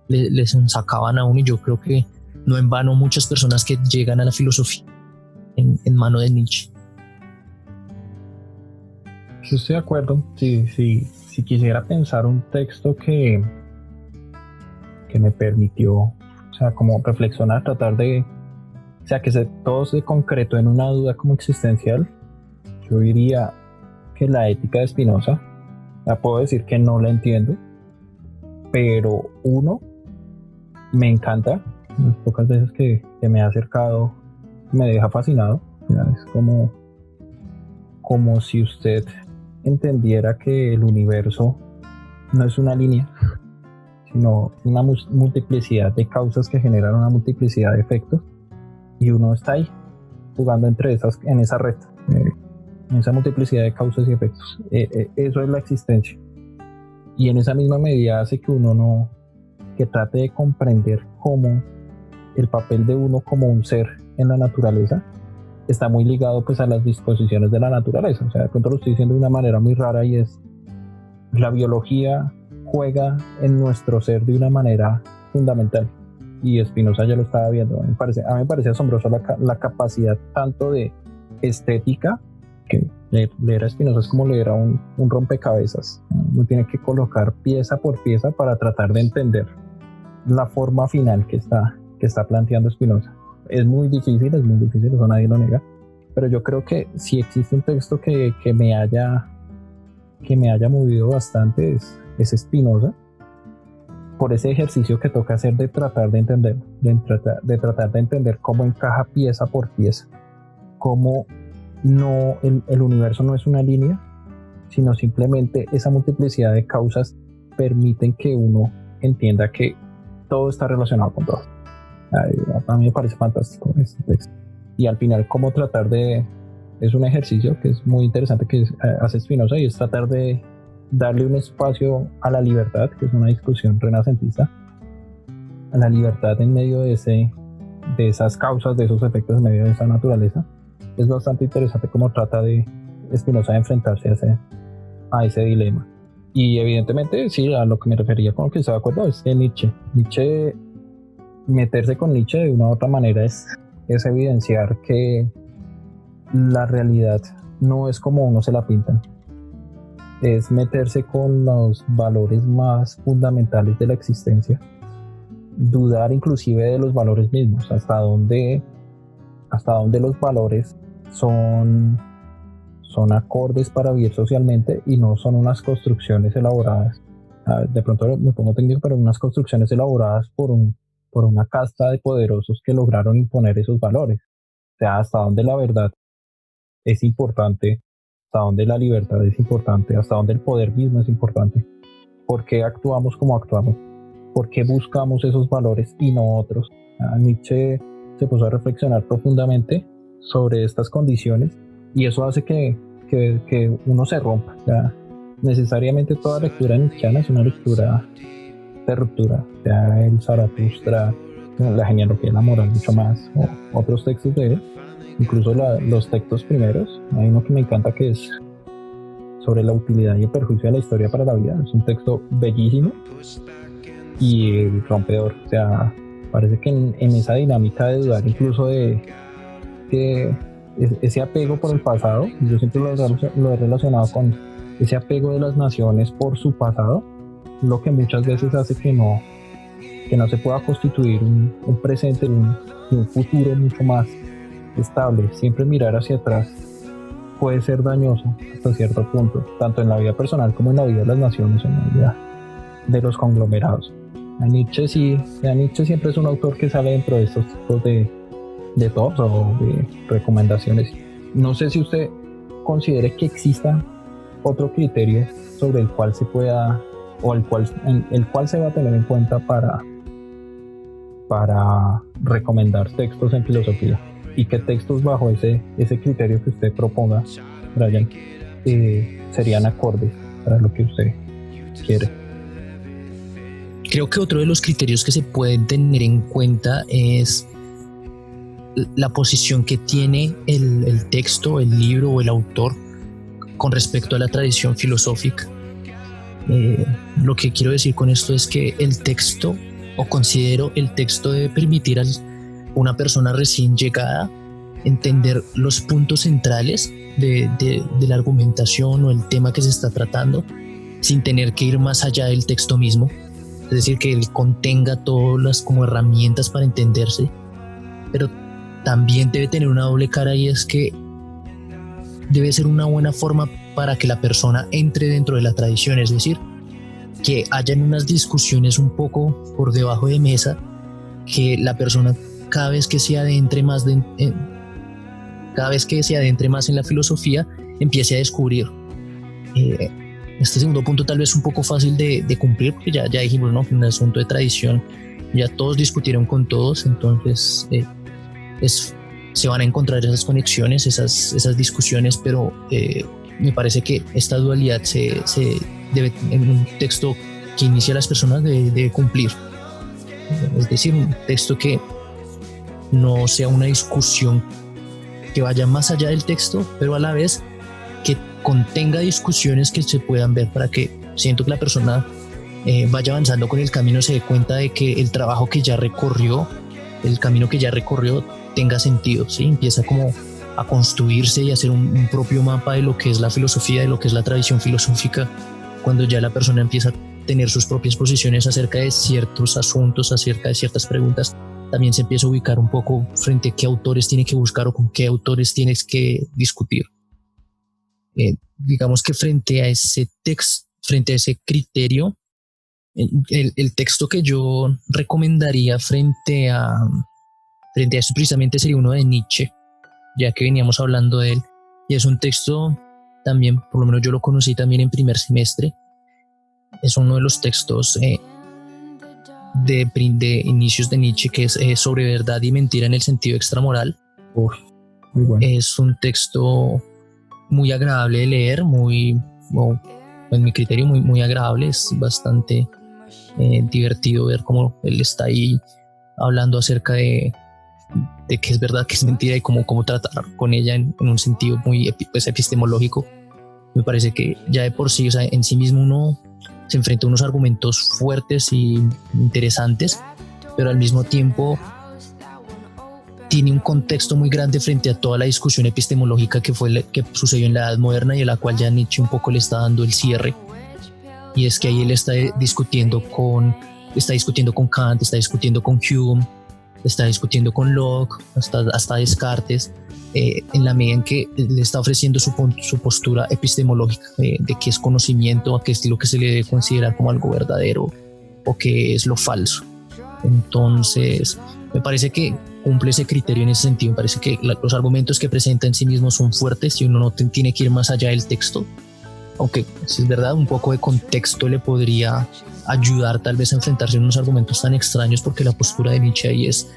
les sacaban a uno. Y yo creo que no en vano muchas personas que llegan a la filosofía en mano de Nietzsche. Yo estoy de acuerdo. Si quisiera pensar un texto que me permitió, o sea, como reflexionar, tratar de, o sea, que todo se concretó en una duda como existencial, yo diría que la ética de Spinoza. Ya puedo decir que no la entiendo, pero me encanta. Las pocas veces que me ha acercado me deja fascinado. Ya, es como si usted entendiera que el universo no es una línea, sino una multiplicidad de causas que generan una multiplicidad de efectos, y uno está ahí jugando en esa red, en esa multiplicidad de causas y efectos. Eso es la existencia, y en esa misma medida hace que uno que trate de comprender cómo el papel de uno como un ser en la naturaleza está muy ligado pues a las disposiciones de la naturaleza. O sea, de pronto lo estoy diciendo de una manera muy rara, y es la biología juega en nuestro ser de una manera fundamental, y Spinoza ya lo estaba viendo. A mí me parece asombroso la capacidad tanto de estética, que leer a Spinoza es como leer a un rompecabezas. Uno tiene que colocar pieza por pieza para tratar de entender la forma final que está planteando Spinoza. Es muy difícil, eso nadie lo niega, pero yo creo que si existe un texto que me haya movido bastante es Spinoza, por ese ejercicio que toca hacer de tratar de entender, de tratar de entender cómo encaja pieza por pieza, cómo no, el universo no es una línea, sino simplemente esa multiplicidad de causas permiten que uno entienda que todo está relacionado con todo. A mí me parece fantástico este texto. Y al final, cómo tratar es un ejercicio que es muy interesante que hace Spinoza, y es tratar de darle un espacio a la libertad, que es una discusión renacentista, a la libertad en medio de esas causas, de esos efectos, en medio de esa naturaleza. Es bastante interesante cómo trata de Spinoza de enfrentarse a ese dilema. Y evidentemente, sí, a lo que me refería con lo que estaba de acuerdo es que Nietzsche, meterse con Nietzsche de una u otra manera es evidenciar que la realidad no es como uno se la pintan. Es meterse con los valores más fundamentales de la existencia, dudar inclusive de los valores mismos, hasta dónde los valores son acordes para vivir socialmente y no son unas construcciones elaboradas. De pronto me pongo técnico, pero unas construcciones elaboradas por una casta de poderosos que lograron imponer esos valores. O sea, hasta dónde la verdad es importante, hasta dónde la libertad es importante, hasta dónde el poder mismo es importante. ¿Por qué actuamos como actuamos? ¿Por qué buscamos esos valores y no otros? Nietzsche se puso a reflexionar profundamente sobre estas condiciones, y eso hace que uno se rompa. O sea, necesariamente toda lectura nietzscheana es una lectura de ruptura. O sea, el Zaratustra, la genealogía de la moral, mucho más, o otros textos de él, incluso los textos primeros. Hay uno que me encanta que es sobre la utilidad y el perjuicio de la historia para la vida. Es un texto bellísimo y rompedor. O sea, parece que en esa dinámica de dudar incluso de que ese apego por el pasado, yo siempre lo he relacionado con ese apego de las naciones por su pasado, lo que muchas veces hace que no se pueda constituir un presente, un futuro mucho más estable. Siempre mirar hacia atrás puede ser dañoso hasta cierto punto, tanto en la vida personal como en la vida de las naciones, en la vida de los conglomerados. Nietzsche siempre es un autor que sale dentro de estos tipos de tops o de recomendaciones. No sé si usted considere que exista otro criterio sobre el cual se pueda o el cual se va a tener en cuenta para recomendar textos en filosofía, y qué textos bajo ese criterio que usted proponga, Brian, serían acordes para lo que usted quiere. Creo que otro de los criterios que se pueden tener en cuenta es la posición que tiene el texto, el libro o el autor con respecto a la tradición filosófica. Lo que quiero decir con esto es que el texto, o considero el texto, debe permitir a una persona recién llegada entender los puntos centrales de la argumentación o el tema que se está tratando, sin tener que ir más allá del texto mismo. Es decir, que él contenga todas las como herramientas para entenderse, pero también debe tener una doble cara, y es que debe ser una buena forma para que la persona entre dentro de la tradición, es decir, que hayan unas discusiones un poco por debajo de mesa, que la persona cada vez que se adentre más en la filosofía empiece a descubrir. Este segundo punto tal vez un poco fácil de cumplir, porque ya dijimos, ¿no?, que en el asunto de tradición ya todos discutieron con todos, entonces se van a encontrar esas conexiones, esas discusiones, pero me parece que esta dualidad se debe, en un texto que inicia a las personas, debe cumplir. Es decir, un texto que no sea una discusión que vaya más allá del texto, pero a la vez que contenga discusiones que se puedan ver, para que siento que la persona vaya avanzando con el camino, se dé cuenta de que el trabajo que ya recorrió, el camino que ya recorrió, tenga sentido, ¿sí? Empieza como a construirse y a hacer un propio mapa de lo que es la filosofía, de lo que es la tradición filosófica, cuando ya la persona empieza a tener sus propias posiciones acerca de ciertos asuntos, acerca de ciertas preguntas. También se empieza a ubicar un poco frente a qué autores tiene que buscar o con qué autores tienes que discutir. Digamos que frente a ese criterio, el texto que yo recomendaría frente a eso precisamente sería uno de Nietzsche, ya que veníamos hablando de él, y es un texto también, por lo menos yo lo conocí también en primer semestre. Es uno de los textos de inicios de Nietzsche, que es sobre verdad y mentira en el sentido extramoral. Muy bueno. Es un texto muy agradable de leer, en mi criterio muy agradable. Es bastante divertido ver cómo él está ahí hablando acerca de qué es verdad, qué es mentira, y cómo tratar con ella en un sentido muy epistemológico. Me parece que ya de por sí, o sea, en sí mismo uno se enfrenta a unos argumentos fuertes y interesantes, pero al mismo tiempo tiene un contexto muy grande frente a toda la discusión epistemológica que sucedió en la Edad Moderna, y a la cual ya Nietzsche un poco le está dando el cierre. Y es que ahí él está discutiendo con Kant, está discutiendo con Hume, está discutiendo con Locke, hasta Descartes, en la medida en que le está ofreciendo su postura epistemológica de qué es conocimiento, a qué es lo que se le debe considerar como algo verdadero o qué es lo falso. Entonces, me parece que cumple ese criterio en ese sentido. Me parece que los argumentos que presenta en sí mismos son fuertes y uno no tiene que ir más allá del texto, aunque si es verdad, un poco de contexto le podría ayudar tal vez a enfrentarse a unos argumentos tan extraños, porque la postura de Nietzsche ahí es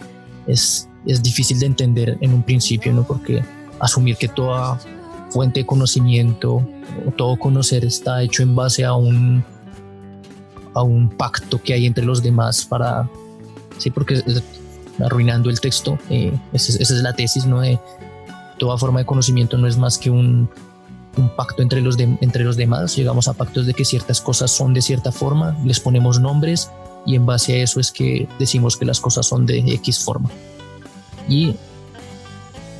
difícil de entender en un principio, ¿no? Porque asumir que toda fuente de conocimiento o todo conocer está hecho en base a un pacto que hay entre los demás porque arruinando el texto, esa es la tesis, ¿no? toda forma de conocimiento no es más que un pacto entre los demás. Llegamos a pactos de que ciertas cosas son de cierta forma, les ponemos nombres y en base a eso es que decimos que las cosas son de X forma. Y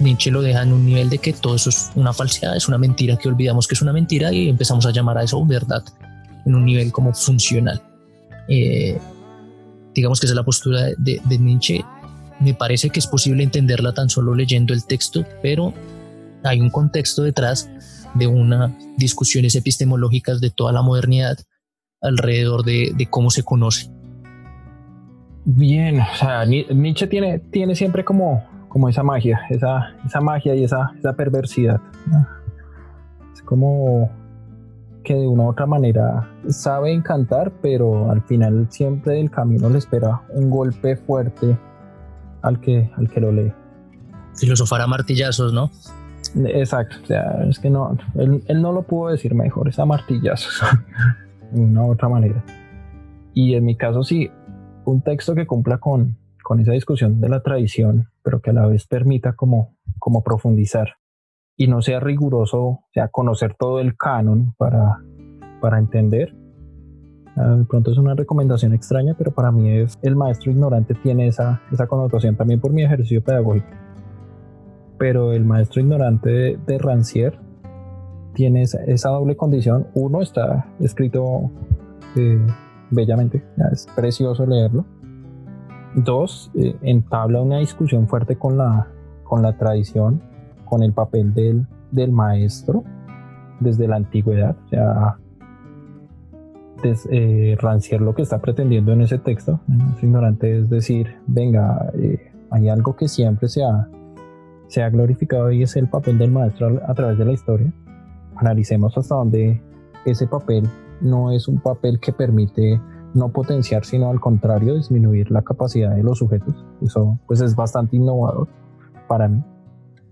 Nietzsche lo deja en un nivel de que todo eso es una falsedad, es una mentira, que olvidamos que es una mentira y empezamos a llamar a eso verdad en un nivel como funcional. Digamos que esa es la postura de Nietzsche. Me parece que es posible entenderla tan solo leyendo el texto, pero hay un contexto detrás de unas discusiones epistemológicas de toda la modernidad alrededor de cómo se conoce. Bien, o sea, Nietzsche tiene siempre como esa magia, esa magia y esa perversidad. Es como que de una u otra manera sabe encantar, pero al final siempre del camino le espera un golpe fuerte al que lo lee. Filosofar a martillazos, ¿no? Exacto, o sea, es que no, él no lo pudo decir mejor, es a martillazos, de una u otra manera. Y en mi caso sí, un texto que cumpla con esa discusión de la tradición, pero que a la vez permita como profundizar y no sea riguroso, o sea, conocer todo el canon para entender. De pronto es una recomendación extraña, pero para mí es El maestro ignorante, tiene esa connotación también por mi ejercicio pedagógico. Pero El maestro ignorante de Rancière tiene esa doble condición. Uno, está escrito bellamente, es precioso leerlo. Dos, entabla una discusión fuerte con la tradición, con el papel del maestro desde la antigüedad. O sea, Rancière lo que está pretendiendo en ese texto, El maestro ignorante, es decir, venga, hay algo que siempre se ha glorificado y es el papel del maestro a través de la historia. Analicemos hasta dónde ese papel no es un papel que permite no potenciar, sino al contrario, disminuir la capacidad de los sujetos. Eso pues es bastante innovador para mí.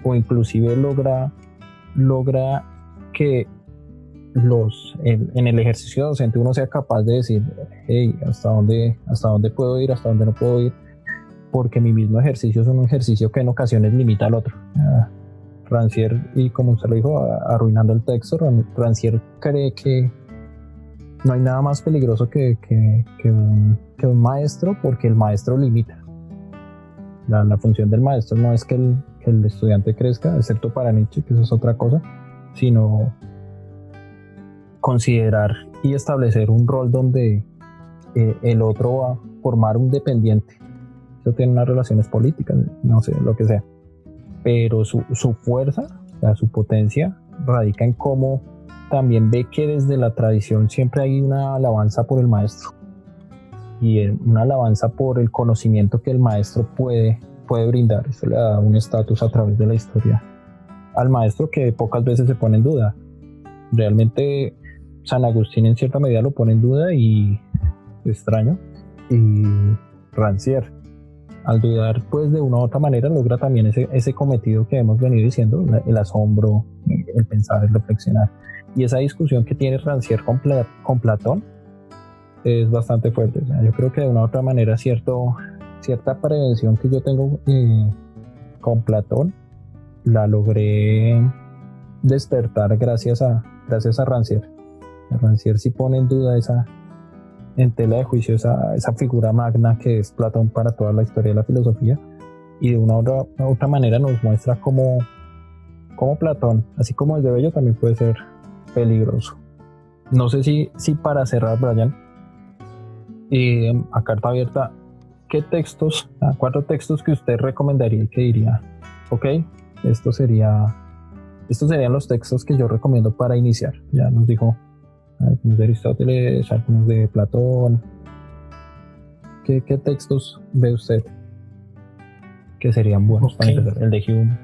O inclusive logra que en el ejercicio docente uno sea capaz de decir, hey, hasta dónde puedo ir, hasta dónde no puedo ir, porque mi mismo ejercicio es un ejercicio que en ocasiones limita al otro. Rancière, y como usted lo dijo, arruinando el texto, Rancière cree que no hay nada más peligroso que un maestro, porque el maestro limita. La función del maestro no es que el estudiante crezca, excepto para Nietzsche, que eso es otra cosa, sino considerar y establecer un rol donde el otro va a formar un dependiente. Eso tiene unas relaciones políticas, no sé, lo que sea. Pero su fuerza, o sea, su potencia, radica en cómo también ve que desde la tradición siempre hay una alabanza por el maestro y una alabanza por el conocimiento que el maestro puede brindar. Eso le da un estatus a través de la historia al maestro que pocas veces se pone en duda. Realmente San Agustín en cierta medida lo pone en duda, y extraño, y Rancière, al dudar, pues de una u otra manera logra también ese cometido que hemos venido diciendo, el asombro, el pensar, el reflexionar. Y esa discusión que tiene Rancière con Platón es bastante fuerte. O sea, yo creo que de una u otra manera cierta prevención que yo tengo con Platón la logré despertar gracias a Rancière. Rancière sí pone en duda en tela de juicio esa figura magna que es Platón para toda la historia de la filosofía, y de una u otra manera nos muestra cómo Platón, así como el de Bello, también puede ser peligroso. No sé si para cerrar, Brian, a carta abierta, ¿qué textos, 4 textos que usted recomendaría y que diría, ok, estos serían los textos que yo recomiendo para iniciar? Ya nos dijo algunos de Aristóteles, algunos de Platón. ¿Qué textos ve usted que serían buenos para empezar? El de Hume.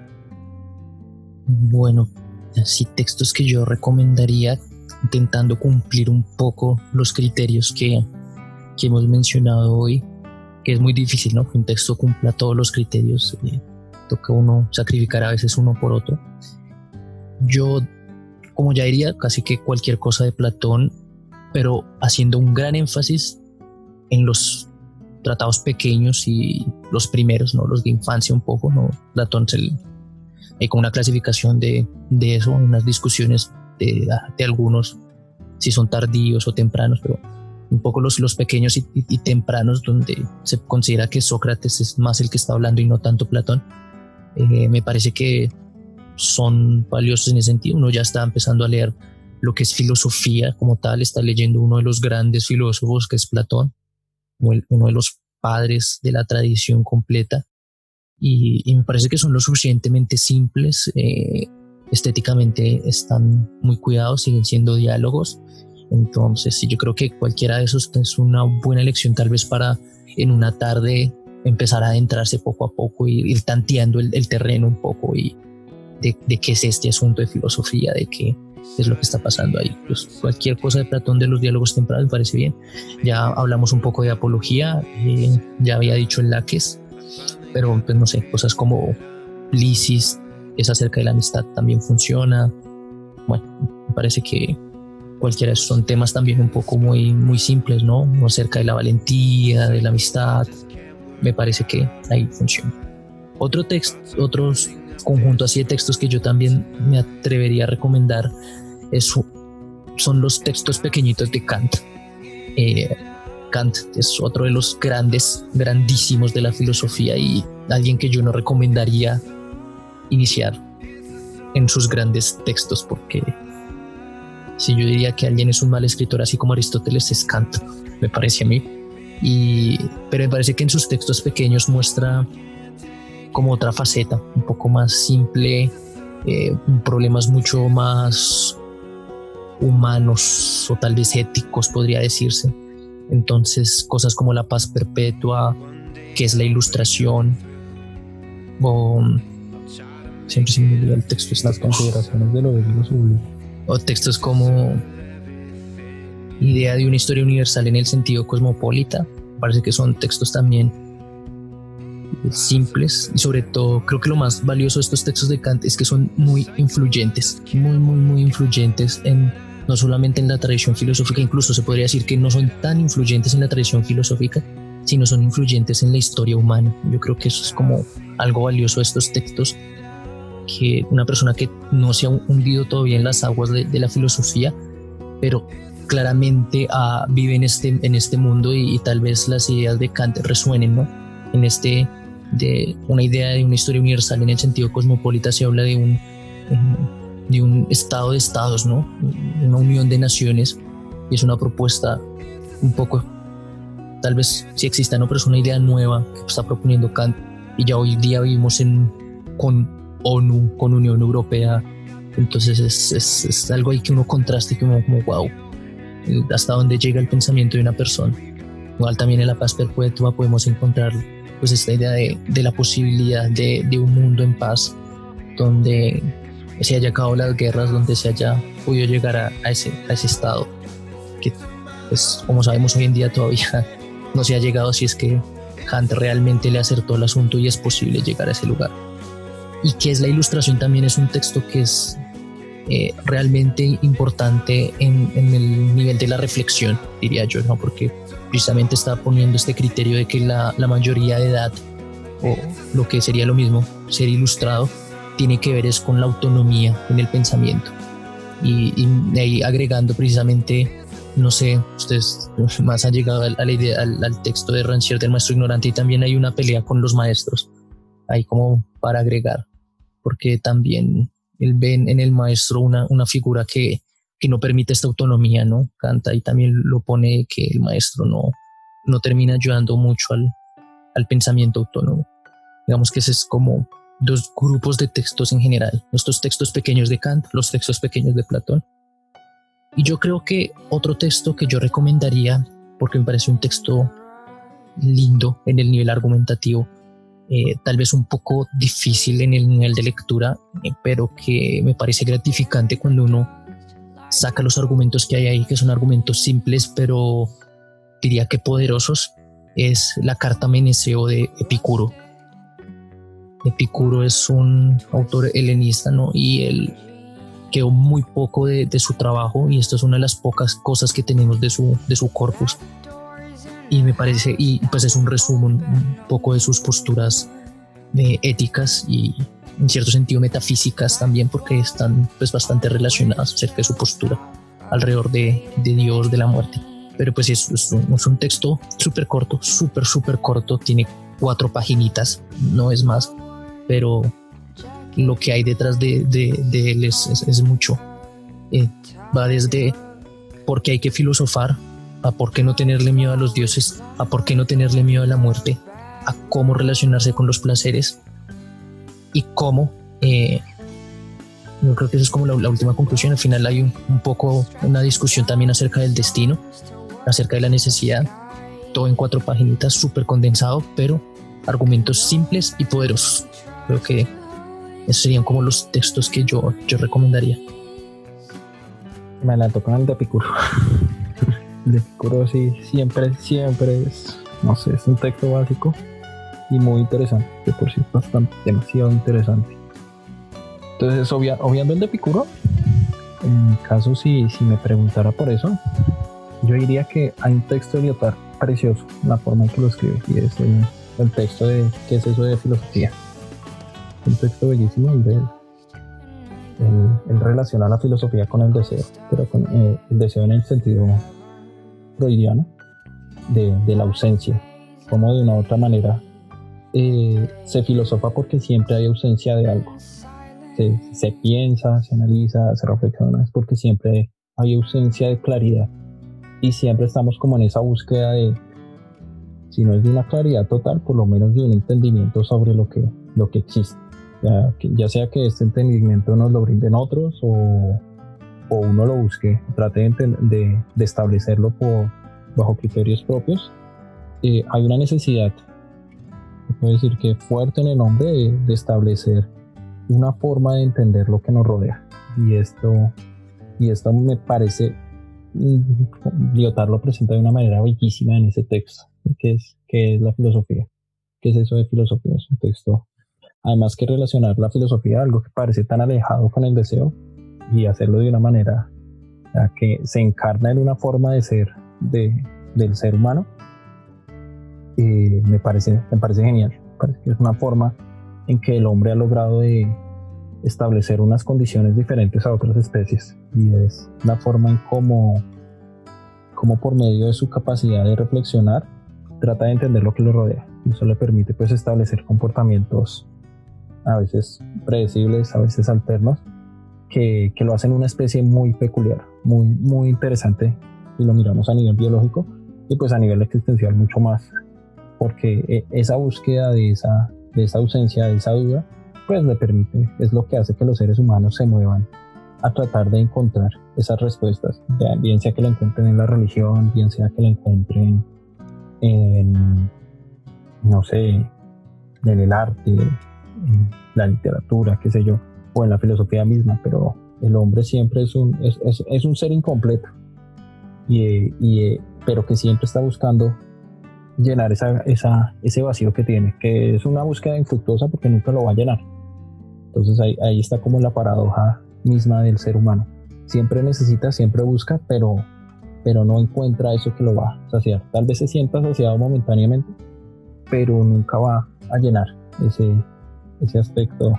Bueno, así textos que yo recomendaría, intentando cumplir un poco los criterios que hemos mencionado hoy, que es muy difícil, ¿no? Que un texto cumpla todos los criterios, toca uno sacrificar a veces uno por otro. Yo, como ya diría, casi que cualquier cosa de Platón, pero haciendo un gran énfasis en los tratados pequeños y los primeros, ¿no? Los de infancia un poco, ¿no? Platón hay como una clasificación de eso, unas discusiones de algunos, si son tardíos o tempranos, pero un poco los pequeños y tempranos, donde se considera que Sócrates es más el que está hablando y no tanto Platón. Me parece que son valiosos en ese sentido. Uno ya está empezando a leer lo que es filosofía como tal, está leyendo uno de los grandes filósofos, que es Platón, uno de los padres de la tradición completa, y me parece que son lo suficientemente simples, estéticamente están muy cuidados, siguen siendo diálogos. Entonces sí, yo creo que cualquiera de esos es una buena elección, tal vez para en una tarde empezar a adentrarse poco a poco y ir tanteando el terreno un poco, y de qué es este asunto de filosofía, de qué es lo que está pasando ahí. Pues cualquier cosa de Platón, de los diálogos tempranos, me parece bien. Ya hablamos un poco de apología, ya había dicho el Laques, pero pues no sé, cosas como Lisis, es acerca de la amistad, también funciona. Bueno, me parece que cualquiera de esos son temas también un poco muy, muy simples, ¿no? Acerca de la valentía, de la amistad, me parece que ahí funciona. Otros conjunto así de textos que yo también me atrevería a recomendar son los textos pequeñitos de Kant. Kant es otro de los grandísimos de la filosofía, y alguien que yo no recomendaría iniciar en sus grandes textos, porque si yo diría que alguien es un mal escritor así como Aristóteles, es Kant, me parece a mí. Pero me parece que en sus textos pequeños muestra como otra faceta, un poco más simple, problemas mucho más humanos o tal vez éticos, podría decirse. Entonces, cosas como la paz perpetua, que es la ilustración, o siempre se me olvida el texto, las consideraciones de lo divino sublime, o textos como idea de una historia universal en el sentido cosmopolita. Parece que son textos también simples, y sobre todo creo que lo más valioso de estos textos de Kant es que son muy influyentes, muy influyentes no solamente en la tradición filosófica, incluso se podría decir que no son tan influyentes en la tradición filosófica, sino son influyentes en la historia humana. Yo creo que eso es como algo valioso de estos textos, que una persona que no se ha hundido todavía en las aguas de la filosofía, pero claramente vive en este mundo, y tal vez las ideas de Kant resuenen, ¿no? De una idea de una historia universal en el sentido cosmopolita, se habla de un estado de estados, ¿no? Una unión de naciones, y es una propuesta un poco, tal vez si exista, no, pero es una idea nueva que está proponiendo Kant, y ya hoy día vivimos con ONU, con Unión Europea. Entonces es algo ahí que uno contrasta y como wow, hasta dónde llega el pensamiento de una persona. Igual también en la paz perpetua podemos encontrar pues esta idea de la posibilidad de un mundo en paz, donde se haya acabado las guerras, donde se haya podido llegar a ese estado que, pues, como sabemos hoy en día todavía no se ha llegado, si es que Kant realmente le acertó el asunto y es posible llegar a ese lugar. Y que es la ilustración también es un texto que es realmente importante en el nivel de la reflexión, diría yo, ¿no? Porque precisamente está poniendo este criterio de que la mayoría de edad, o lo que sería lo mismo, ser ilustrado, tiene que ver es con la autonomía en el pensamiento. Y ahí agregando precisamente, no sé, ustedes más han llegado a la idea, al texto de Rancière del maestro ignorante, y también hay una pelea con los maestros, ahí como para agregar, porque también él ve en el maestro una figura que no permite esta autonomía, ¿no? Kant ahí también lo pone, que el maestro no termina ayudando mucho al pensamiento autónomo. Digamos que ese es como dos grupos de textos en general, estos textos pequeños de Kant, los textos pequeños de Platón. Y yo creo que otro texto que yo recomendaría, porque me parece un texto lindo en el nivel argumentativo, tal vez un poco difícil en el nivel de lectura, pero que me parece gratificante cuando uno saca los argumentos que hay ahí, que son argumentos simples, pero diría que poderosos, es la Carta Meneceo de Epicuro. Epicuro es un autor helenista, ¿no? Y él quedó muy poco de su trabajo, y esto es una de las pocas cosas que tenemos de su corpus. Y me parece, y pues es un resumen un poco de sus posturas éticas, y en cierto sentido metafísicas también, porque están pues bastante relacionadas acerca de su postura alrededor de Dios, de la muerte. Pero pues es un texto súper corto, súper corto, tiene 4 paginitas, no es más, pero lo que hay detrás de él es mucho. Va desde por qué hay que filosofar, a por qué no tenerle miedo a los dioses, a por qué no tenerle miedo a la muerte, a cómo relacionarse con los placeres y cómo, yo creo que eso es como la última conclusión. Al final hay un poco una discusión también acerca del destino, acerca de la necesidad, todo en 4 paginitas, súper condensado, pero argumentos simples y poderosos. Creo que esos serían como los textos que yo recomendaría. Me adelanto con el de Epicuro. El de Epicuro sí, siempre es, no sé, es un texto básico y muy interesante, que por sí es bastante, demasiado interesante. Entonces, obviando el de Epicuro, en mi caso, si me preguntara por eso, yo diría que hay un texto de Lyotard precioso, la forma en que lo escribe, y es el texto de ¿qué es eso de filosofía? Un texto bellísimo donde él relaciona la filosofía con el deseo, pero con el deseo en el sentido freudiano de la ausencia, como de una u otra manera se filosofa porque siempre hay ausencia de algo. Se piensa, se analiza, se reflexiona, es porque siempre hay ausencia de claridad y siempre estamos como en esa búsqueda de, si no es de una claridad total, por lo menos de un entendimiento sobre lo que existe, ya sea que este entendimiento nos lo brinden otros o uno lo busque, trate de establecerlo bajo criterios propios. Hay una necesidad, se puede decir que fuerte en el hombre, de establecer una forma de entender lo que nos rodea, y esto me parece, Lyotard lo presenta de una manera bellísima en ese texto, que es la filosofía. ¿Qué es eso de filosofía? Es un texto, además, que relacionar la filosofía, algo que parece tan alejado con el deseo, y hacerlo de una manera que se encarna en una forma de ser del ser humano, me parece genial. Me parece que es una forma en que el hombre ha logrado de establecer unas condiciones diferentes a otras especies, y es la forma en cómo por medio de su capacidad de reflexionar trata de entender lo que lo rodea, y eso le permite pues establecer comportamientos a veces predecibles, a veces alternos, que lo hacen una especie muy peculiar, muy, muy interesante si lo miramos a nivel biológico, y pues a nivel existencial mucho más, porque esa búsqueda de esa ausencia, de esa duda, pues le permite, es lo que hace que los seres humanos se muevan a tratar de encontrar esas respuestas, bien sea que lo encuentren en la religión, bien sea que lo encuentren en, no sé, en el arte, en la literatura, qué sé yo, o en la filosofía misma, pero el hombre siempre es un ser incompleto, pero que siempre está buscando llenar ese vacío que tiene, que es una búsqueda infructuosa porque nunca lo va a llenar. Entonces ahí está como la paradoja misma del ser humano. Siempre necesita, siempre busca, pero no encuentra eso que lo va a saciar. Tal vez se sienta saciado momentáneamente, pero nunca va a llenar ese aspecto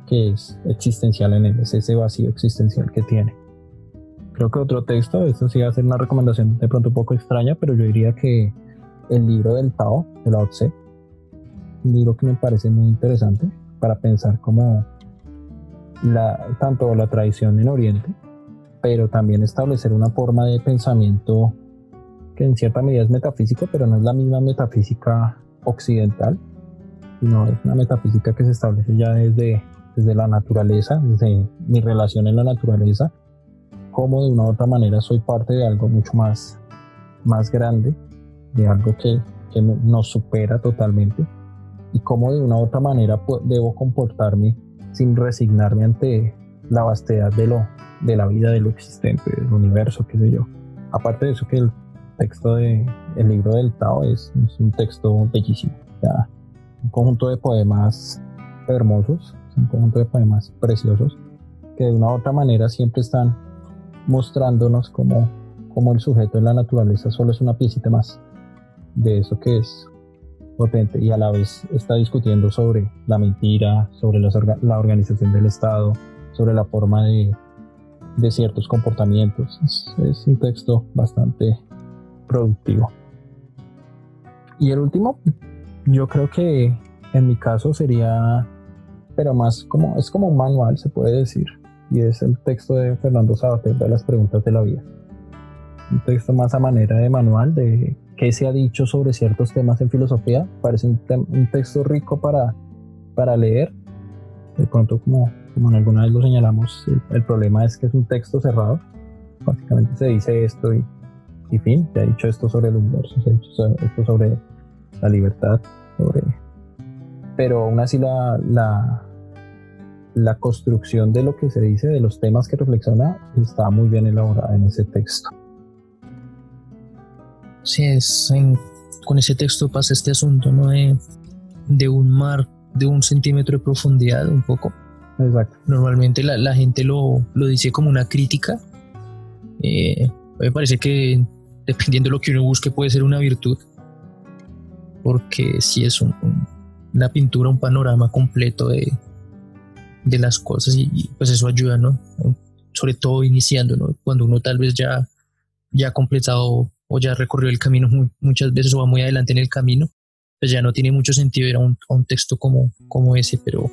que es existencial en él, es ese vacío existencial que tiene. Creo que otro texto, esto sí va a ser una recomendación de pronto un poco extraña, pero yo diría que el libro del Tao, de Lao Tse, un libro que me parece muy interesante para pensar como tanto la tradición en Oriente, pero también establecer una forma de pensamiento que en cierta medida es metafísico, pero no es la misma metafísica occidental, sino es una metafísica que se establece ya desde la naturaleza, desde mi relación en la naturaleza, como de una u otra manera soy parte de algo mucho más grande, de algo que nos supera totalmente, y cómo de una u otra manera debo comportarme sin resignarme ante la vastedad de la vida, de lo existente, del universo, qué sé yo. Aparte de eso, que el texto del libro del Tao es un texto bellísimo, ya, un conjunto de poemas hermosos, un conjunto de poemas preciosos, que de una u otra manera siempre están mostrándonos como el sujeto en la naturaleza solo es una piecita más de eso que es potente, y a la vez está discutiendo sobre la mentira, sobre la organización del Estado, sobre la forma de ciertos comportamientos. Es un texto bastante productivo. Y el último, yo creo que en mi caso sería, pero más es como un manual, se puede decir, y es el texto de Fernando Savater de Las preguntas de la vida. Un texto más a manera de manual de qué se ha dicho sobre ciertos temas en filosofía. Parece un texto rico para leer. De pronto, como en alguna vez lo señalamos, el problema es que es un texto cerrado. Básicamente se dice esto y fin, se ha dicho esto sobre el universo, se ha dicho esto sobre la libertad, pero aún así la construcción de lo que se dice, de los temas que reflexiona, está muy bien elaborada en ese texto. Sí, con ese texto pasa este asunto, ¿no? De un mar, de 1 centímetro de profundidad, un poco. Exacto. Normalmente la gente lo dice como una crítica. Me parece que dependiendo de lo que uno busque puede ser una virtud, porque sí es una pintura, un panorama completo de las cosas, y pues eso ayuda, ¿no? Sobre todo iniciando, ¿no? Cuando uno tal vez ya ha completado o ya recorrió el camino muchas veces o va muy adelante en el camino, pues ya no tiene mucho sentido ir a un texto como ese, pero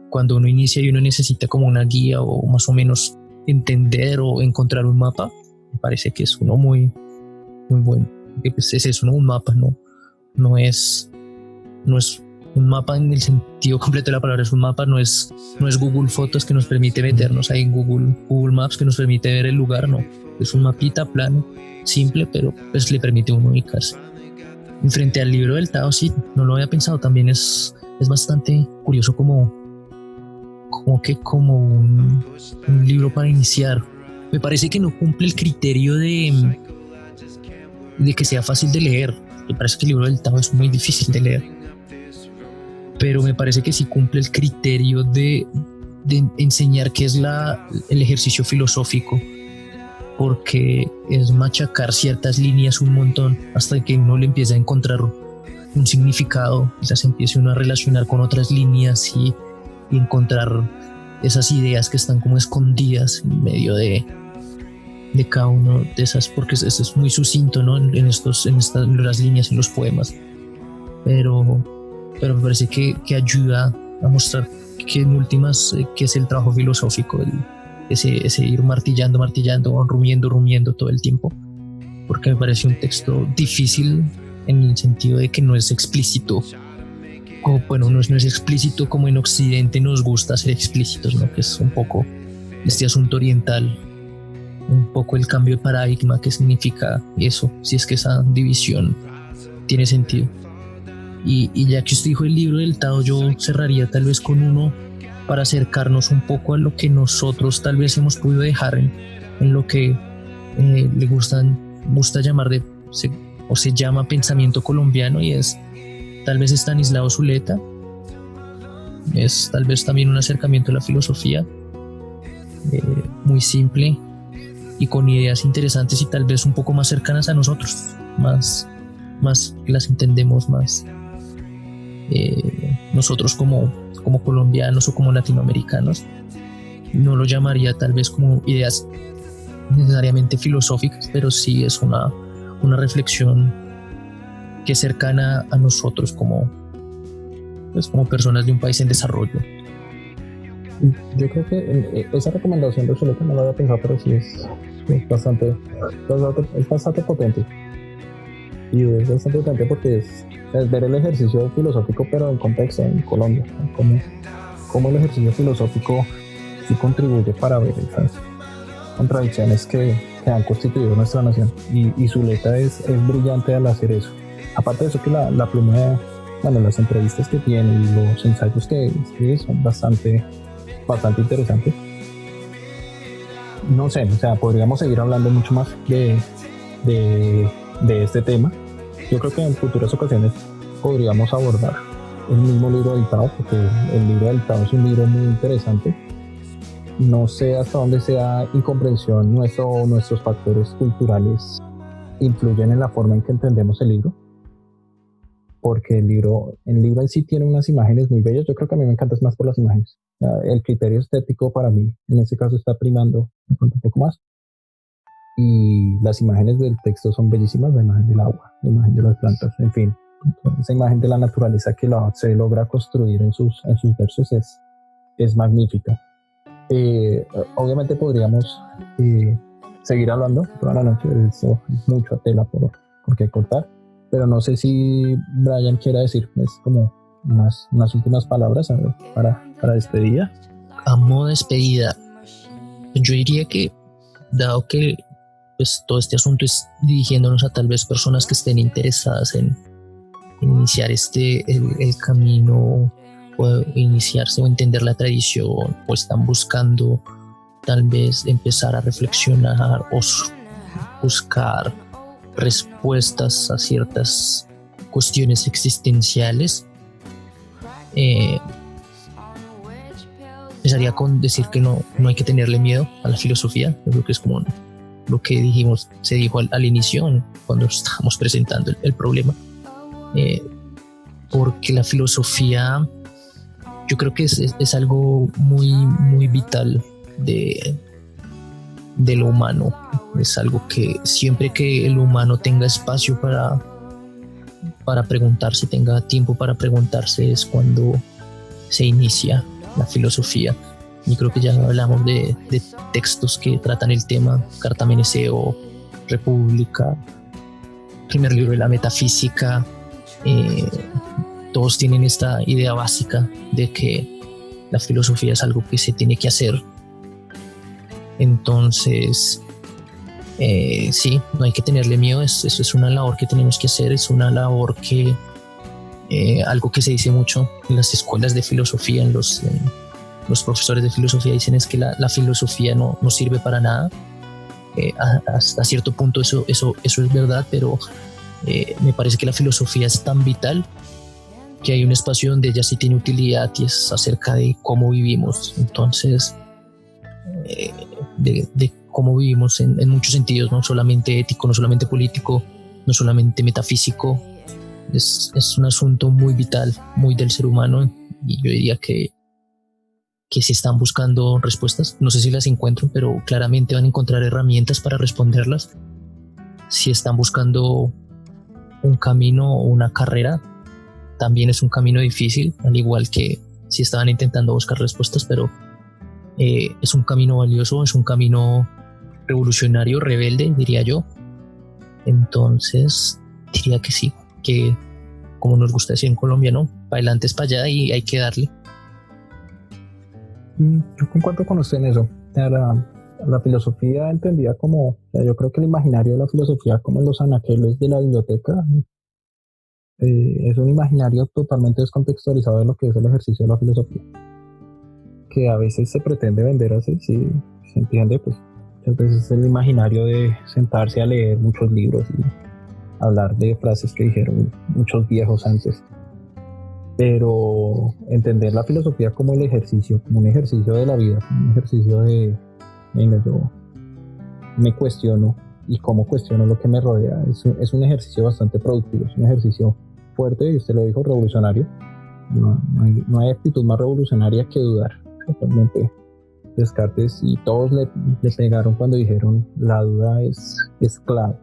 cuando uno inicia y uno necesita como una guía o más o menos entender o encontrar un mapa, me parece que es uno muy, muy bueno. Porque pues es eso, ¿no? Un mapa no es un mapa en el sentido completo de la palabra, es un mapa, no es Google Fotos que nos permite meternos ahí en Google Maps que nos permite ver el lugar, no. Es un mapita plano, simple, pero pues le permite a uno ubicarse. Y frente al libro del Tao, sí, no lo había pensado, también es bastante curioso como un libro para iniciar. Me parece que no cumple el criterio de que sea fácil de leer. Me parece que el libro del Tao es muy difícil de leer, pero me parece que sí cumple el criterio de enseñar qué es el ejercicio filosófico, porque es machacar ciertas líneas un montón hasta que uno le empieza a encontrar un significado, quizás empiece uno a relacionar con otras líneas y encontrar esas ideas que están como escondidas en medio de cada uno de esas, porque eso es muy sucinto, ¿no? en las líneas, en los poemas, pero me parece que ayuda a mostrar que en últimas que es el trabajo filosófico, ese ir martillando, rumiendo todo el tiempo, porque me parece un texto difícil en el sentido de que no es explícito, no es explícito como en Occidente nos gusta ser explícitos, ¿no? Que es un poco este asunto oriental, un poco el cambio de paradigma que significa eso, si es que esa división tiene sentido. Y ya que usted dijo el libro del Tao, yo cerraría tal vez con uno para acercarnos un poco a lo que nosotros tal vez hemos podido dejar en lo que le gusta llamar se llama pensamiento colombiano, y es tal vez Estanislao Zuleta. Es tal vez también un acercamiento a la filosofía muy simple y con ideas interesantes y tal vez un poco más cercanas a nosotros, más las entendemos más nosotros como colombianos o como latinoamericanos. No lo llamaría tal vez como ideas necesariamente filosóficas, pero sí es una reflexión que es cercana a nosotros como personas de un país en desarrollo. Yo creo que esa recomendación de Zuleta no la había pensado, pero sí es bastante potente. Y es bastante potente porque es ver el ejercicio filosófico, pero en contexto, en Colombia, ¿no? Cómo el ejercicio filosófico sí contribuye para ver esas contradicciones que han constituido nuestra nación. Y Zuleta es brillante al hacer eso. Aparte de eso, que la pluma, las entrevistas que tiene y los ensayos que escribe son bastante interesantes. No sé, podríamos seguir hablando mucho más de este tema. Yo creo que en futuras ocasiones podríamos abordar el mismo libro del Tao, porque el libro del Tao es un libro muy interesante. No sé hasta dónde sea incomprensión nuestros factores culturales influyen en la forma en que entendemos el libro, porque el libro en sí tiene unas imágenes muy bellas. Yo creo que a mí me encanta más por las imágenes. El criterio estético para mí en ese caso está primando un poco más, y las imágenes del texto son bellísimas, la imagen del agua, la imagen de las plantas, en fin, esa imagen de la naturaleza que se logra construir en sus versos es magnífica. Obviamente podríamos seguir hablando toda la noche, eso es mucha tela por qué cortar, pero no sé si Brian quiera decir como unas últimas palabras para despedida. A modo de despedida, yo diría que, dado que pues todo este asunto es dirigiéndonos a tal vez personas que estén interesadas en iniciar el camino, o iniciarse o entender la tradición, o están buscando tal vez empezar a reflexionar o buscar respuestas a ciertas cuestiones existenciales, empezaría con decir que no hay que tenerle miedo a la filosofía. Yo creo que es como lo que se dijo al inicio cuando estábamos presentando el problema, porque la filosofía yo creo que es algo muy, muy vital de lo humano. Es algo que siempre que el humano tenga espacio para preguntarse, tenga tiempo para preguntarse, es cuando se inicia la filosofía. Y creo que ya hablamos de textos que tratan el tema: Carta Meneceo, República, primer libro de la metafísica. Todos tienen esta idea básica de que la filosofía es algo que se tiene que hacer. Entonces, sí, no hay que tenerle miedo. Eso es una labor que tenemos que hacer. Es una labor que, algo que se dice mucho en las escuelas de filosofía, los profesores de filosofía dicen es que la filosofía no sirve para nada. Hasta cierto punto eso es verdad, pero me parece que la filosofía es tan vital que hay un espacio donde ella sí tiene utilidad, y es acerca de cómo vivimos. Entonces, de cómo vivimos en muchos sentidos, no solamente ético, no solamente político, no solamente metafísico. Es un asunto muy vital, muy del ser humano, y yo diría que si están buscando respuestas, no sé si las encuentran, pero claramente van a encontrar herramientas para responderlas. Si están buscando un camino o una carrera, también es un camino difícil, al igual que si estaban intentando buscar respuestas, pero es un camino valioso, es un camino revolucionario, rebelde, diría yo. Entonces, diría que sí, que como nos gusta decir en Colombia, ¿no? Para adelante es para allá y hay que darle. Yo concuerdo con usted en eso. La filosofía entendida como, yo creo que el imaginario de la filosofía, como en los anaqueles de la biblioteca, es un imaginario totalmente descontextualizado de lo que es el ejercicio de la filosofía, que a veces se pretende vender así, si se entiende, pues muchas veces es el imaginario de sentarse a leer muchos libros y hablar de frases que dijeron muchos viejos antes. Pero entender la filosofía como el ejercicio, como un ejercicio de la vida, como un ejercicio de, venga, yo me cuestiono y cómo cuestiono lo que me rodea, es un ejercicio bastante productivo, es un ejercicio fuerte, y usted lo dijo, revolucionario. No hay actitud más revolucionaria que dudar. Totalmente. Descartes y todos le pegaron cuando dijeron la duda es clave.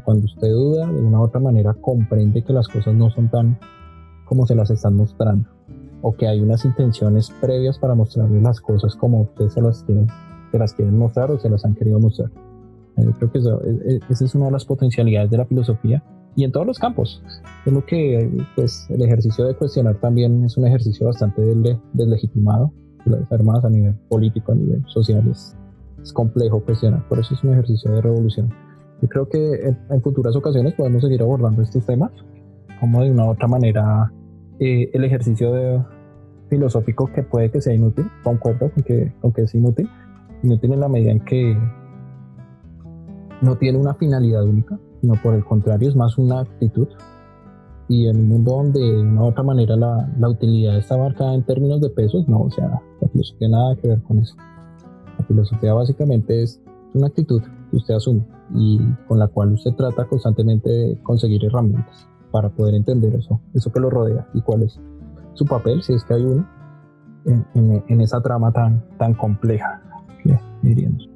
Cuando usted duda, de una u otra manera comprende que las cosas no son tan como se las están mostrando, o que hay unas intenciones previas para mostrarle las cosas como usted se las quieren mostrar o se las han querido mostrar. Creo que esa es una de las potencialidades de la filosofía, y en todos los campos. Es lo que, pues, el ejercicio de cuestionar también es un ejercicio bastante deslegitimado. Además, a nivel político, a nivel social, es complejo cuestionar. Por eso es un ejercicio de revolución. Yo creo que en futuras ocasiones podemos seguir abordando estos temas, como de una u otra manera el ejercicio filosófico, que puede que sea inútil. Concuerdo con que es inútil en la medida en que no tiene una finalidad única, sino por el contrario es más una actitud. Y en un mundo donde de una u otra manera la utilidad está marcada en términos de pesos, no, o sea, la filosofía nada que ver con eso. La filosofía básicamente es una actitud que usted asume y con la cual usted trata constantemente de conseguir herramientas. para poder entender eso que lo rodea y cuál es su papel, si es que hay uno, en esa trama tan compleja, que diríamos.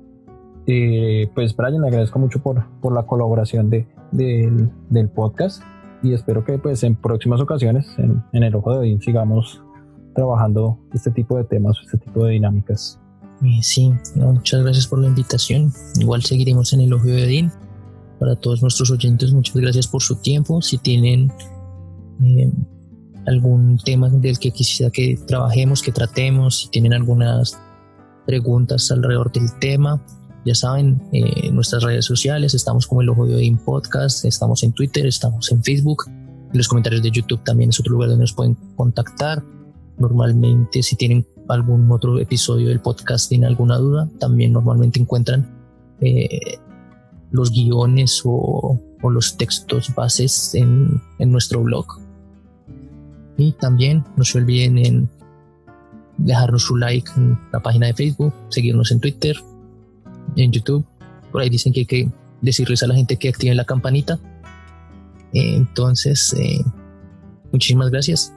Pues Brian, le agradezco mucho por la colaboración del podcast y espero que pues en próximas ocasiones en el Ojo de Odín sigamos trabajando este tipo de temas, este tipo de dinámicas. Sí, muchas gracias por la invitación. Igual seguiremos en el Ojo de Odín. Para todos nuestros oyentes, muchas gracias por su tiempo. Si tienen algún tema del que quisiera que trabajemos, que tratemos, si tienen algunas preguntas alrededor del tema, ya saben, en nuestras redes sociales estamos como el Ojo de Odín Podcast, estamos en Twitter, estamos en Facebook, en los comentarios de YouTube también es otro lugar donde nos pueden contactar. Normalmente, si tienen algún otro episodio del podcast, tienen alguna duda, también normalmente encuentran los guiones o los textos bases en nuestro blog. Y también no se olviden en dejarnos su like en la página de Facebook, seguirnos en Twitter, en YouTube. Por ahí dicen que hay que decirles a la gente que activen la campanita. Entonces, muchísimas gracias.